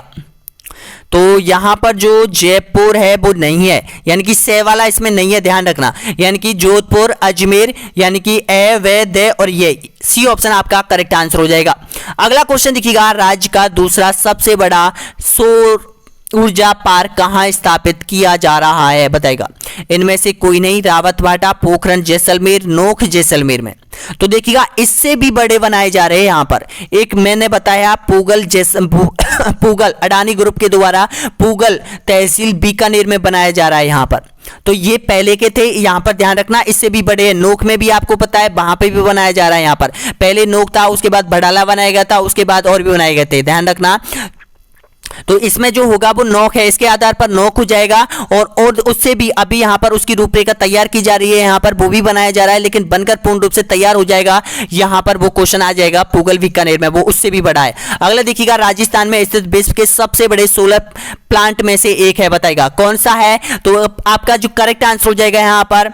तो यहां पर जो जयपुर है वो नहीं है, यानी कि से वाला इसमें नहीं है, ध्यान रखना। यानी कि जोधपुर अजमेर, यानी कि ए वे दे और ये सी ऑप्शन आपका करेक्ट आंसर हो जाएगा। अगला क्वेश्चन देखिएगा, राज्य का दूसरा सबसे बड़ा सौर ऊर्जा पार्क कहां स्थापित किया जा रहा है बताएगा। इनमें से कोई नहीं, रावतभाटा, पोखरण जैसलमेर, नोख जैसलमेर में। तो देखिएगा इससे भी बड़े बनाए जा रहे हैं यहां पर। एक मैंने बताया पूगल अडानी ग्रुप के द्वारा पूगल तहसील बीकानेर में बनाया जा रहा है यहां पर। तो ये पहले के थे, यहां पर ध्यान रखना इससे भी बड़े हैं। नोक में भी आपको पता है वहां पे भी बनाया जा रहा है यहां पर। पहले नोक था, उसके बाद भड़ाला बनाया गया था, उसके बाद और भी बनाए गए थे, ध्यान रखना। तो इसमें जो होगा वो नोक है, इसके आधार पर नोक हो जाएगा। और उससे भी अभी यहाँ पर उसकी रूपरेखा तैयार की जा रही है, यहाँ पर वो भी बनाया जा रहा है, लेकिन बनकर पूर्ण रूप से तैयार हो जाएगा यहाँ पर वो क्वेश्चन आ जाएगा पूगल बीकानेर में, वो उससे भी बड़ा है। अगला देखिएगा, राजस्थान में स्थित विश्व के सबसे बड़े सोलर प्लांट में से एक है बताएगा, कौन सा है। तो आपका जो करेक्ट आंसर हो जाएगा यहाँ पर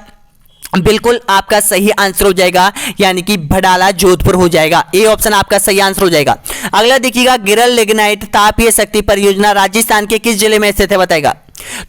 बिल्कुल आपका सही आंसर हो जाएगा, यानी कि भड़ाला जोधपुर हो जाएगा। ए ऑप्शन आपका सही आंसर हो जाएगा। अगला देखिएगा, गिरल लिग्नाइट तापीय शक्ति परियोजना राजस्थान के किस जिले में स्थित है बताएगा।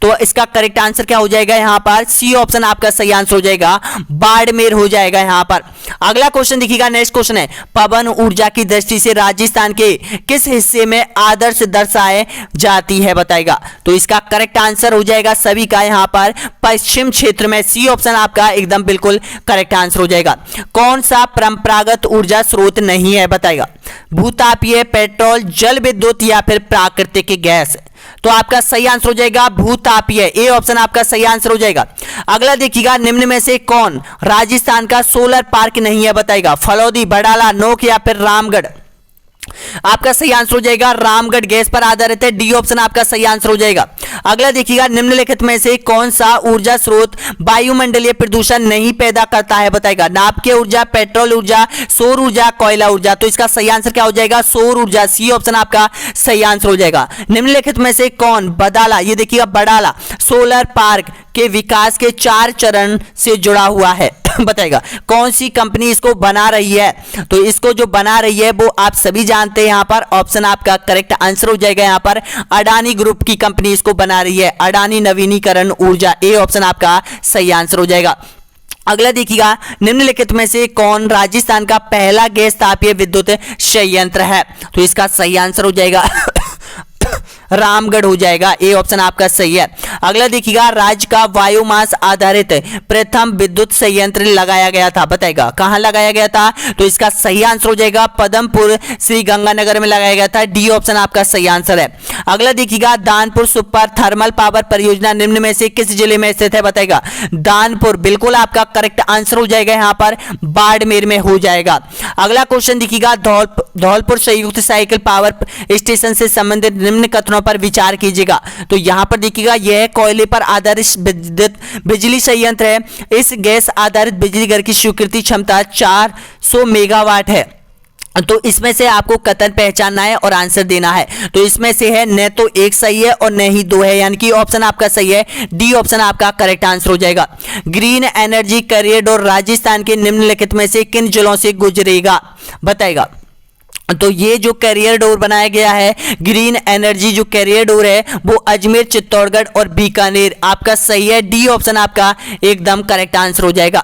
तो इसका करेक्ट आंसर क्या हो जाएगा यहाँ पर, सी ऑप्शन आपका सही आंसर हो जाएगा, बाड़मेर हो जाएगा यहाँ पर। अगला क्वेश्चन देखिएगा, नेक्स्ट क्वेश्चन है, पवन ऊर्जा की दृष्टि से राजस्थान के किस हिस्से में आदर्श दर्शाए जाती है बताएगा। तो इसका करेक्ट आंसर हो जाएगा सभी का यहाँ पर पश्चिम क्षेत्र में, सी ऑप्शन आपका एकदम बिल्कुल करेक्ट आंसर हो जाएगा। कौन सा परंपरागत ऊर्जा स्रोत नहीं है बताएगा, भूतापीय, पेट्रोल, जल विद्युत या फिर प्राकृतिक गैस। तो आपका सही आंसर हो जाएगा भूतापीय, ए ऑप्शन आपका सही आंसर हो जाएगा। अगला देखिएगा, निम्न में से कौन राजस्थान का सोलर पार्क नहीं है बताएगा, फलौदी, भड़ाला, नोक या फिर रामगढ़। आपका सही आंसर हो जाएगा रामगढ़ गैस पर आधारित है, डी ऑप्शन आपका सही आंसर हो जाएगा। अगला देखिएगा, निम्नलिखित में से कौन सा ऊर्जा स्रोत वायुमंडलीय प्रदूषण नहीं पैदा करता है, बताएगा। नाभिकीय ऊर्जा, पेट्रोल ऊर्जा, सौर ऊर्जा, कोयला ऊर्जा। तो इसका सही आंसर क्या हो जाएगा, सौर ऊर्जा, सी ऑप्शन आपका सही आंसर हो जाएगा। निम्नलिखित में से कौन बदाला, ये देखिएगा बडाला सोलर पार्क के विकास के 4 चरण से जुड़ा हुआ है, बताएगा। कौन सी कंपनी इसको बना रही है, तो इसको जो बना रही है वो आप सभी जानते हैं। यहां पर ऑप्शन आपका करेक्ट आंसर हो जाएगा, यहां पर अडानी ग्रुप की कंपनी इसको बना रही है, अडानी नवीनीकरण ऊर्जा, ए ऑप्शन आपका सही आंसर हो जाएगा। अगला देखिएगा, निम्नलिखित में से कौन राजस्थान का पहला गैस तापीय विद्युत संयंत्र है, तो इसका सही आंसर हो जाएगा रामगढ़ हो जाएगा, ए ऑप्शन आपका सही है। अगला देखिएगा, राज्य का बायोमास आधारित प्रथम विद्युत संयंत्र लगाया गया था, बताएगा कहां लगाया गया था, तो इसका सही आंसर हो जाएगा पदमपुर श्री गंगानगर में लगाया गया था, डी ऑप्शन आपका सही आंसर है। अगला देखिएगा, दानपुर सुपर थर्मल पावर परियोजना निम्न में से किस जिले में स्थित है, बताएगा। दानपुर बिल्कुल आपका करेक्ट आंसर हो जाएगा, यहां पर बाड़मेर में हो जाएगा। अगला क्वेश्चन देखिएगा, धौलपुर संयुक्त साइकिल पावर स्टेशन से संबंधित निम्न कथनों पर विचार कीजिएगा। तो यहां पर देखिएगा, यह कोयले पर आधारित विद्युत बिजली संयंत्र है। इस गैस आधारित बिजली घर की स्वीकृति क्षमता 400 मेगावाट है। तो इसमें से आपको कथन पहचानना है और आंसर देना है। तो इसमें से है न तो एक सही है और न ही दो है, यानी कि ऑप्शन आपका सही है, डी ऑप्शन आपका करेक्ट आंसर हो जाएगा। ग्रीन एनर्जी कॉरिडोर राजस्थान के निम्नलिखित में से किन जिलों से गुजरेगा, बताएगा। तो ये जो कैरियर डोर बनाया गया है, ग्रीन एनर्जी जो कैरियर डोर है, वो अजमेर, चित्तौड़गढ़ और बीकानेर, आपका सही है, डी ऑप्शन आपका एकदम करेक्ट आंसर हो जाएगा।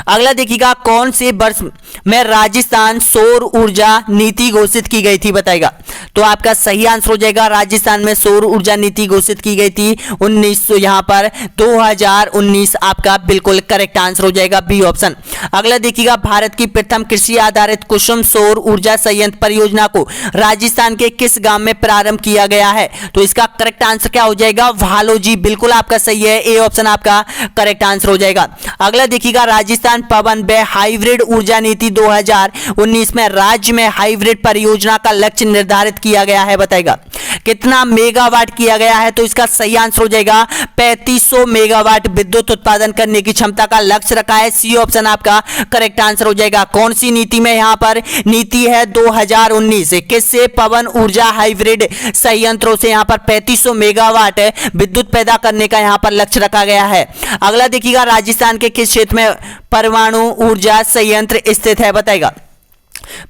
अगला देखिएगा, कौन से वर्ष में राजस्थान सौर ऊर्जा नीति घोषित की गई थी, बताएगा। तो आपका सही आंसर हो जाएगा, राजस्थान में सौर ऊर्जा नीति घोषित की गई थी 1900, यहां पर 2019 आपका बिल्कुल करेक्ट आंसर हो जाएगा, बी ऑप्शन। अगला देखिएगा, भारत की प्रथम कृषि आधारित कुसुम सौर ऊर्जा संयंत्र परियोजना को राजस्थान के किस गांव में प्रारंभ किया गया है, तो इसका करेक्ट आंसर क्या हो जाएगा, भालोजी, बिल्कुल आपका सही है, ए ऑप्शन आपका करेक्ट आंसर हो जाएगा। अगला देखिएगा, राजस्थान पवन व हाइब्रिड ऊर्जा नीति 2019 में राज्य में हाइब्रिड परियोजना का लक्ष्य निर्धारित किया गया है, बताएगा। कितना मेगावाट किया गया है, तो इसका सही आंसर हो जाएगा 3500 मेगावाट विद्युत उत्पादन करने की क्षमता का लक्ष्य रखा है, सी ऑप्शन आपका करेक्ट आंसर हो जाएगा। कौन सी नीति में, यहां पर नीति है 2019, किससे, पवन ऊर्जा हाइब्रिड संयंत्रों से यहां पर 3500 मेगावाट विद्युत पैदा करने का यहां पर लक्ष्य रखा गया है। अगला देखिएगा, राजस्थान के किस क्षेत्र में परमाणु ऊर्जा संयंत्र स्थित है, बताएगा।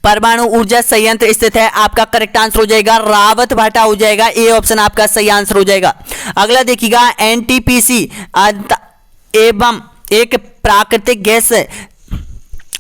परमाणु ऊर्जा संयंत्र स्थित है, आपका करेक्ट आंसर हो जाएगा रावत भाटा हो जाएगा, ए ऑप्शन आपका सही आंसर हो जाएगा। अगला देखिएगा, एनटीपीसी एवं एक प्राकृतिक गैस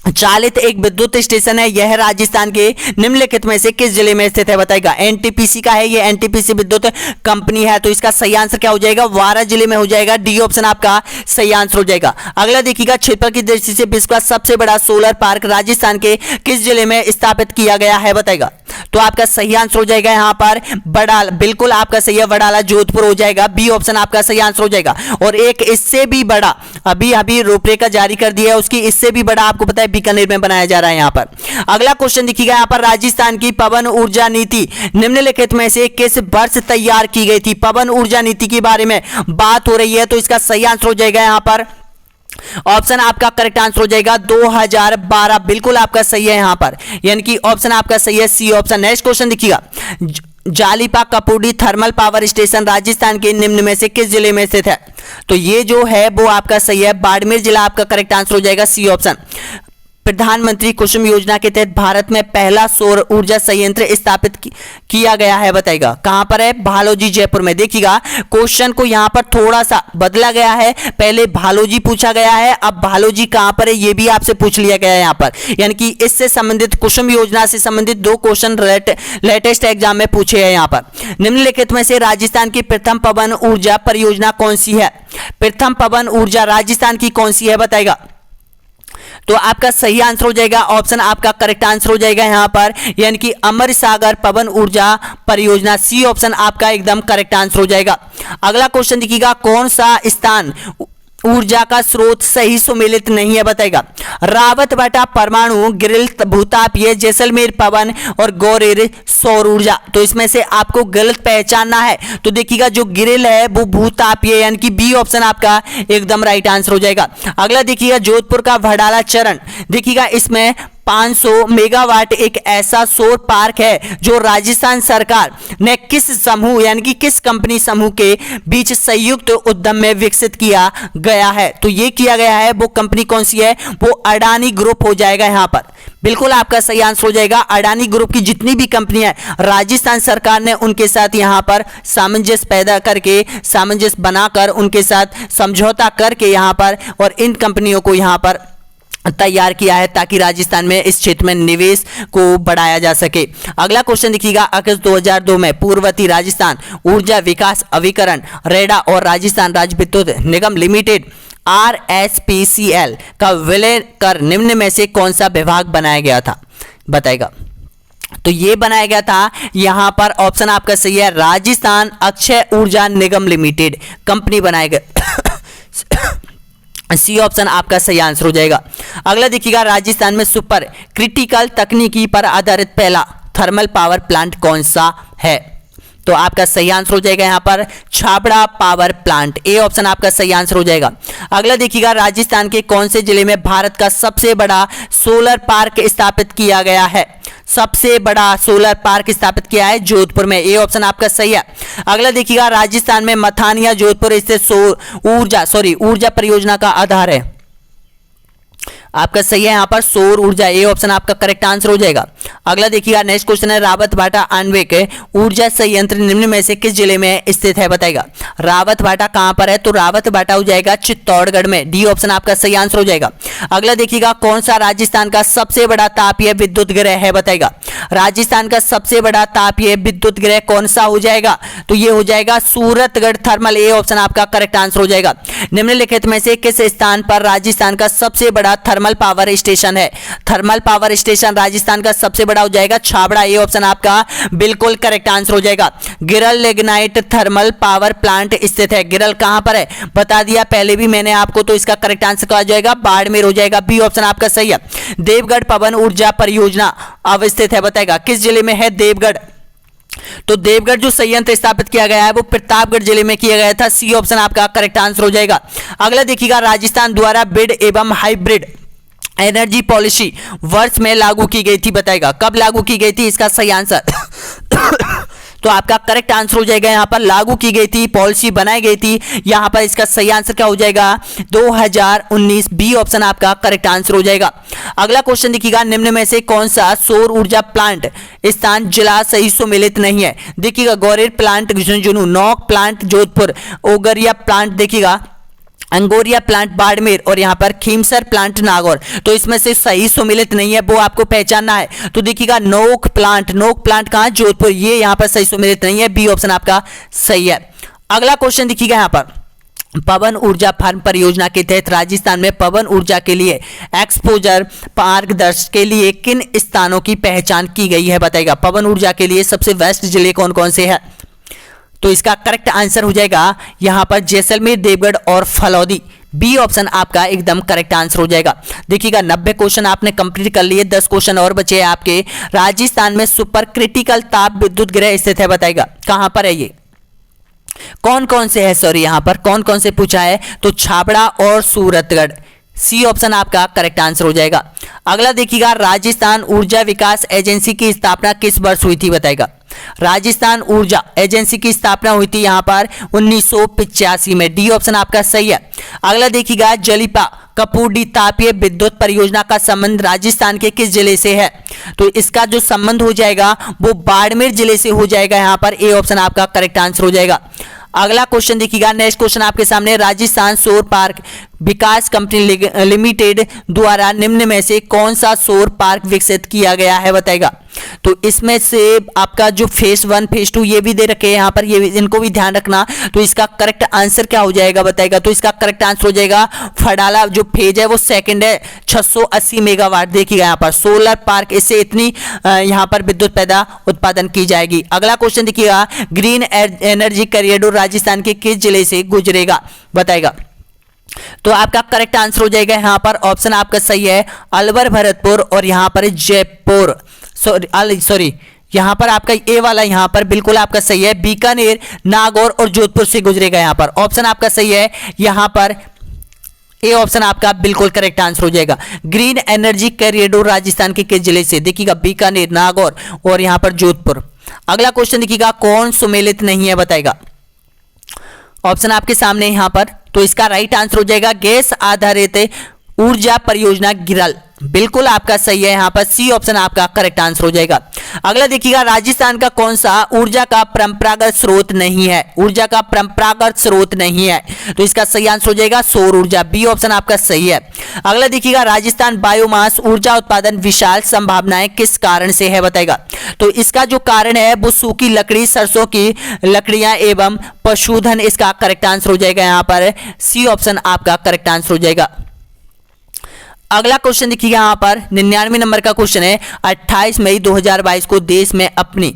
चालित एक विद्युत स्टेशन है, यह राजस्थान के निम्नलिखित में से किस जिले में स्थित है, बताएगा। एनटीपीसी का है, ये एनटीपीसी विद्युत कंपनी है, तो इसका सही आंसर क्या हो जाएगा, वारा जिले में हो जाएगा, डी ऑप्शन आपका सही आंसर हो जाएगा। अगला देखिएगा, क्षेत्रफल की दृष्टि से विश्व का सबसे बड़ा सोलर पार्क राजस्थान के किस जिले में स्थापित किया गया है, बताएगा। तो आपका सही आंसर हो जाएगा यहां पर बड़ाला, बिल्कुल आपका सही है, वडाला जोधपुर हो जाएगा, बी ऑप्शन आपका सही आंसर हो जाएगा। और एक इससे भी बड़ा अभी रूपरेखा जारी कर दिया है, उसकी इससे भी बड़ा आपको पता है बीकानेर में बनाया जा रहा है यहां पर। अगला क्वेश्चन देखिएगा, यहां पर राजस्थान की पवन ऊर्जा नीति निम्नलिखित में से किस वर्ष तैयार की गई थी, पवन ऊर्जा नीति के बारे में बात हो रही है, तो इसका सही आंसर हो जाएगा यहां पर ऑप्शन आपका करेक्ट आंसर हो जाएगा 2012, बिल्कुल आपका सही है यहां पर, यानी कि ऑप्शन आपका सही है, सी ऑप्शन। नेक्स्ट क्वेश्चन देखिएगा, Jalipa Kapurdi thermal power station Rajasthan के निम्न में से किस जिले में स्थित है, तो ये जो है वो आपका सही है, बाड़मेर जिला आपका करेक्ट आंसर हो जाएगा, सी ऑप्शन। प्रधानमंत्री कुसुम योजना के तहत भारत में पहला सौर ऊर्जा संयंत्र स्थापित किया गया है, बताएगा। कहां पर है, भालोजी जयपुर में। देखिएगा, क्वेश्चन को यहां पर थोड़ा सा बदला गया है, पहले भालोजी पूछा गया है, अब भालोजी कहां पर है ये भी आपसे पूछ लिया गया है यहां पर, यानी कि इससे संबंधित कुसुम योजना से संबंधित 2 क्वेश्चन लेटेस्ट एग्जाम में पूछे हैं यहां पर। निम्नलिखित में से राजस्थान की प्रथम पवन ऊर्जा परियोजना कौन सी है, प्रथम पवन ऊर्जा राजस्थान की कौन सी है, बताएगा। तो आपका सही आंसर हो जाएगा, ऑप्शन आपका करेक्ट आंसर हो जाएगा यहां पर, यानी कि अमर सागर पवन ऊर्जा परियोजना, सी ऑप्शन आपका एकदम करेक्ट आंसर हो जाएगा। अगला क्वेश्चन देखिएगा, कौन सा स्थान ऊर्जा का स्रोत सही सुमेलित नहीं है बताएगा। रावतभाटा परमाणु, गिरिल भूतापीय, जैसलमेर पवन और गौरेर सौर ऊर्जा। तो इसमें से आपको गलत पहचानना है। तो देखिएगा जो गिरिल है वो भूतापीय, यानी कि बी ऑप्शन आपका एकदम राइट आंसर हो जाएगा। अगला देखिएगा जोधपुर का वडाला चरण, देखिएगा इसमें 500 मेगावाट एक ऐसा सौर पार्क है जो राजस्थान सरकार ने किस समूह यानी कि किस कंपनी समूह के बीच संयुक्त उद्यम में विकसित किया गया है। तो ये किया गया है, वो कंपनी कौन सी है, वो अडानी ग्रुप हो जाएगा। यहां पर बिल्कुल आपका सही आंसर हो जाएगा। अडानी ग्रुप की जितनी भी कंपनियां हैं राजस्थान सरकार ने उनके साथ यहां पर सामंजस्य पैदा करके, सामंजस्य बनाकर उनके साथ समझौता करके यहां पर और इन कंपनियों को यहां पर तैयार किया है ताकि राजस्थान में इस क्षेत्र में निवेश को बढ़ाया जा सके। अगला क्वेश्चन देखिएगा, अगस्त 2002 में पूर्ववर्ती राजस्थान ऊर्जा विकास अभिकरण रेडा और राजस्थान राज्य विद्युत निगम लिमिटेड RSPCL का विलय कर निम्न में से कौन सा विभाग बनाया गया था बताएगा। तो ये बनाया गया था, यहां पर ऑप्शन आपका सही है, राजस्थान अक्षय ऊर्जा निगम लिमिटेड कंपनी बनाया गया। सी ऑप्शन आपका सही आंसर हो जाएगा। अगला देखिएगा, राजस्थान में सुपर क्रिटिकल तकनीकी पर आधारित पहला थर्मल पावर प्लांट कौन सा है। तो आपका सही आंसर हो जाएगा यहां पर Chhabra power plant, A option आपका सही आंसर हो जाएगा। अगला देखिएगा, राजस्थान के कौन से जिले में भारत का सबसे बड़ा सोलर पार्क स्थापित किया गया है। सबसे बड़ा सोलर पार्क स्थापित किया है जोधपुर में, ए ऑप्शन आपका सही है। अगला देखिएगा, राजस्थान में मथानिया जोधपुर स्थित ऊर्जा परियोजना का आधार है। आपका सही है यहां पर सौर ऊर्जा, ए ऑप्शन आपका करेक्ट आंसर हो जाएगा। अगला देखिएगा, नेक्स्ट क्वेश्चन है, रावतभाटा आणविक ऊर्जा संयंत्र निम्न में से किस जिले में स्थित है बताएगा। रावतभाटा कहां पर है, तो रावतभाटा हो जाएगा चित्तौड़गढ़ में, डी ऑप्शन आपका सही आंसर हो जाएगा। अगला देखिएगा, कौन सा राजस्थान का सबसे बड़ा तापीय विद्युत गृह है बताएगा। राजस्थान का सबसे बड़ा तापीय विद्युत गृह कौन सा हो जाएगा, तो ये हो जाएगा सूरतगढ़ थर्मल, ए ऑप्शन आपका करेक्ट आंसर हो जाएगा। निम्नलिखित में से किस स्थान पर राजस्थान का सबसे बड़ा थर्मल पावर स्टेशन है। थर्मल पावर स्टेशन राजस्थान का सबसे बड़ा हो जाएगा छाबड़ा, ये ऑप्शन आपका बिल्कुल करेक्ट आंसर हो जाएगा। गिरल लिग्नाइट थर्मल पावर प्लांट स्थित है। गिरल कहां पर है बता दिया पहले भी मैंने आपको, तो इसका करेक्ट आंसर क्या हो जाएगा, बाड़मेर हो जाएगा, बी ऑप्शन आपका सही है। देवगढ़ पवन ऊर्जा परियोजना अवस्थित है बताएगा, किस जिले में है देवगढ़। तो देवगढ़ जो संयंत्र स्थापित किया गया है वो प्रतापगढ़ जिले में किया गया था, सी ऑप्शन आपका करेक्ट आंसर हो जाएगा। अगला देखिएगा, राजस्थान द्वारा बिड एवं हाइब्रिड एनर्जी पॉलिसी वर्ष में लागू की गई थी बताएगा, कब लागू की गई थी, इसका सही आंसर तो आपका करेक्ट आंसर हो जाएगा, यहां पर लागू की गई थी, पॉलिसी बनाई गई थी, यहां पर इसका सही आंसर क्या हो जाएगा 2019, बी ऑप्शन आपका करेक्ट आंसर हो जाएगा। अगला क्वेश्चन देखिएगा, निम्न में से कौन सा सौर ऊर्जा प्लांट स्थान जिला सही सुमेलित नहीं है। देखिएगा, Gaurer plant Jhunjhunu, Nauk plant Jodhpur, Ogariya plant देखिएगा अंगोरिया प्लांट बाड़मेर और यहां पर खीमसर प्लांट नागौर। तो इसमें से सही सुमेलित नहीं है, वो आपको पहचानना है। तो देखिएगा, नोक प्लांट कहां जोधपुर, ये यहां पर सही सुमेलित नहीं है, बी ऑप्शन आपका सही है। अगला क्वेश्चन देखिएगा, यहां पर पवन ऊर्जा फार्म परियोजना के तहत राजस्थान में पवन ऊर्जा के लिए एक्सपोजर मार्गदर्शन के लिए किन स्थानों की पहचान की गई है बताएगा। पवन ऊर्जा के लिए सबसे बेस्ट जिले कौन कौन से हैं, तो इसका करेक्ट आंसर हो जाएगा यहां पर जैसलमेर, देवगढ़ और फलौदी, बी ऑप्शन आपका एकदम करेक्ट आंसर हो जाएगा। देखिएगा, 90 क्वेश्चन आपने कंप्लीट कर लिए, 10 क्वेश्चन और बचे हैं आपके। राजस्थान में सुपर क्रिटिकल ताप विद्युत गृह स्थित है बताएगा, कहां पर है ये, कौन कौन से है, सॉरी यहां पर कौन कौन से पूछा है, तो छाबड़ा और सूरतगढ़, सी ऑप्शन आपका करेक्ट आंसर हो जाएगा। अगला देखिएगा, राजस्थान ऊर्जा विकास एजेंसी की स्थापना किस वर्ष हुई थी बताएगा। राजस्थान ऊर्जा एजेंसी की स्थापना हुई थी यहां पर 1985 में, डी ऑप्शन आपका सही है। अगला देखिएगा, जलीपा कपूरडी तापीय विद्युत परियोजना का संबंध राजस्थान के किस जिले से है, तो इसका जो संबंध हो जाएगा वो बाड़मेर जिले से हो जाएगा, यहां पर ए ऑप्शन आपका करेक्ट आंसर हो जाएगा। अगला क्वेश्चन देखिएगा, नेक्स्ट क्वेश्चन आपके सामने, राजस्थान सौर पार्क विकास कंपनी लिमिटेड द्वारा निम्न में से कौन सा सौर पार्क विकसित किया गया है बताएगा। तो इसमें से आपका जो फेज 1 फेज 2 ये भी दे रखे हैं यहां पर, ये इनको भी ध्यान रखना। तो इसका करेक्ट आंसर क्या हो जाएगा बताएगा, तो इसका करेक्ट आंसर हो जाएगा फडाला जो फेज है वो सेकंड है, 680 मेगावाट देखिएगा यहां पर सोलर पार्क, इससे इतनी यहां पर विद्युत पैदा उत्पादन की जाएगी। अगला क्वेश्चन देखिएगा, ग्रीन एनर्जी कॉरिडोर राजस्थान के किस जिले से गुजरेगा बताएगा। तो आपका करेक्ट आंसर हो जाएगा यहाँ पर ऑप्शन आपका सही है, अलवर भरतपुर और यहाँ पर जयपुर, सॉरी यहाँ पर आपका ए वाला यहाँ पर बिल्कुल आपका सही है, बीकानेर, नागौर और जोधपुर से गुजरेगा। यहाँ पर ऑप्शन आपका सही है, यहाँ पर ए ऑप्शन आपका बिल्कुल करेक्ट आंसर हो जाएगा। ग्रीन एनर्जी कॉरिडोर राजस्थान के किस जिले से? देखिएगा बीकानेर, नागौर और यहाँ पर जोधपुर। अगला क्वेश्चन देखिएगा, कौन सुमेलित नहीं है बताएगा? ऑप्शन आपके सामने यहाँ पर, तो इसका राइट आंसर हो जाएगा गैस आधारित ऊर्जा परियोजना गिरल, बिल्कुल आपका सही है। यहाँ पर सी ऑप्शन आपका करेक्ट आंसर हो जाएगा। अगला देखिएगा, राजस्थान का कौन सा ऊर्जा का परंपरागत स्रोत नहीं है? ऊर्जा का परंपरागत स्रोत नहीं है, तो इसका सही आंसर हो जाएगा सौर ऊर्जा, बी ऑप्शन आपका सही है। अगला देखिएगा, राजस्थान बायोमास ऊर्जा उत्पादन विशाल संभावनाएं किस कारण से है बताएगा? तो इसका जो कारण है वो सूखी लकड़ी, सरसों की लकड़ियां एवं पशुधन, इसका करेक्ट आंसर हो जाएगा। यहाँ पर सी ऑप्शन आपका करेक्ट आंसर हो जाएगा। अगला क्वेश्चन देखिएगा, यहाँ पर 99 नंबर का क्वेश्चन है, 28 मई 2022 को देश में अपनी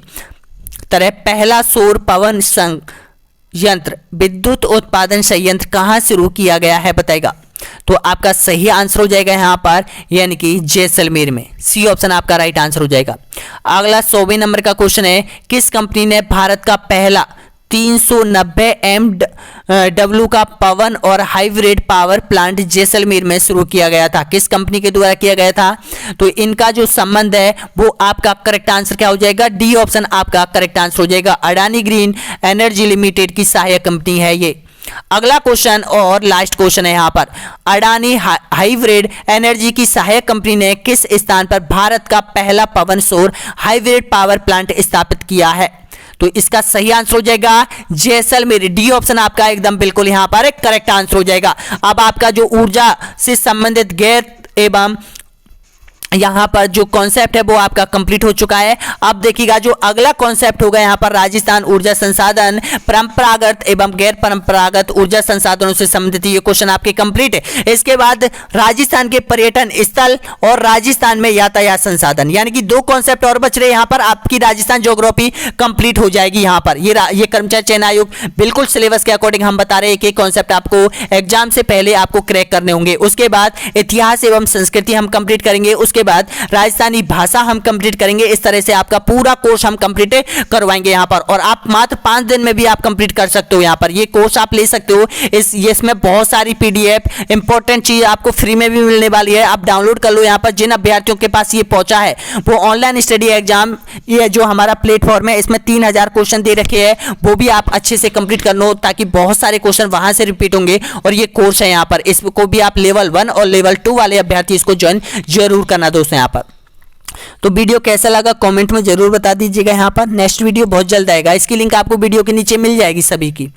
तरह पहला सौर पवन संयंत्र विद्युत उत्पादन संयंत्र कहाँ शुरू किया गया है बताएगा? तो आपका सही आंसर हो जाएगा यहाँ पर, यानी कि जैसलमेर में, सी ऑप्शन आपका राइट आंसर हो जाएगा। अगला 100वें नंबर का क्वेश्चन है, किस कंपनी ने भारत का पहला 390 MW का पवन और हाइब्रिड पावर प्लांट जैसलमेर में शुरू किया गया था? किस कंपनी के द्वारा किया गया था? तो इनका जो संबंध है वो आपका करेक्ट आंसर क्या हो जाएगा? डी ऑप्शन आपका करेक्ट आंसर हो जाएगा। अडानी ग्रीन एनर्जी लिमिटेड की सहायक कंपनी है ये। अगला क्वेश्चन और लास्ट क्वेश्चन है यहाँ पर, अडानी हाइब्रिड एनर्जी की सहायक कंपनी ने किस स्थान पर भारत का पहला पवन सौर हाइब्रिड पावर प्लांट स्थापित किया है? तो इसका सही आंसर हो जाएगा जैसलमेर, डी ऑप्शन आपका एकदम बिल्कुल यहाँ पर करेक्ट आंसर हो जाएगा। अब आपका जो ऊर्जा से संबंधित गैर एवं यहाँ पर जो कॉन्सेप्ट है वो आपका कंप्लीट हो चुका है। अब देखिएगा जो अगला कॉन्सेप्ट होगा यहाँ पर, राजस्थान ऊर्जा संसाधन परंपरागत एवं गैर परंपरागत ऊर्जा संसाधनों से संबंधित ये क्वेश्चन आपके कंप्लीट है। इसके बाद राजस्थान के पर्यटन स्थल और राजस्थान में यातायात संसाधन, यानी कि 2 कॉन्सेप्ट और बच रहे। यहाँ पर आपकी राजस्थान ज्योग्राफी कंप्लीट हो जाएगी। यहाँ पर ये कर्मचारी चयन आयोग बिल्कुल सिलेबस के अकॉर्डिंग हम बता रहे हैं कि कॉन्सेप्ट आपको एग्जाम से पहले आपको क्रैक करने होंगे। उसके बाद इतिहास एवं संस्कृति हम कंप्लीट करेंगे, उसके बाद राजस्थानी भाषा हम कंप्लीट करेंगे। इस तरह से आपका पूरा कोर्स हम कंप्लीट करवाएंगे यहाँ पर, और आप मात्र 5 दिन में भी आप कंप्लीट कर सकते हो। यहाँ पर ये कोर्स आप ले सकते हो। इसमें बहुत सारी PDF इंपॉर्टेंट चीज आपको फ्री में भी मिलने वाली है, आप डाउनलोड कर लो। यहाँ पर जिन अभ्यर्थियों के पास ये पहुंचा है वो ऑनलाइन स्टडी एग्जाम, ये जो हमारा प्लेटफॉर्म है इसमें 3000 क्वेश्चन दे रखे हैं, वो भी आप अच्छे से कंप्लीट कर लो, ताकि बहुत सारे क्वेश्चन वहां से रिपीट होंगे। और ये कोर्स है यहाँ पर, इसको भी आप लेवल 1 और लेवल 2 वाले अभ्यर्थी इसको ज्वाइन जरूर करना दोस्तों। यहाँ पर तो वीडियो कैसा लगा कमेंट में जरूर बता दीजिएगा। यहाँ पर नेक्स्ट वीडियो बहुत जल्द आएगा, इसकी लिंक आपको वीडियो के नीचे मिल जाएगी सभी की।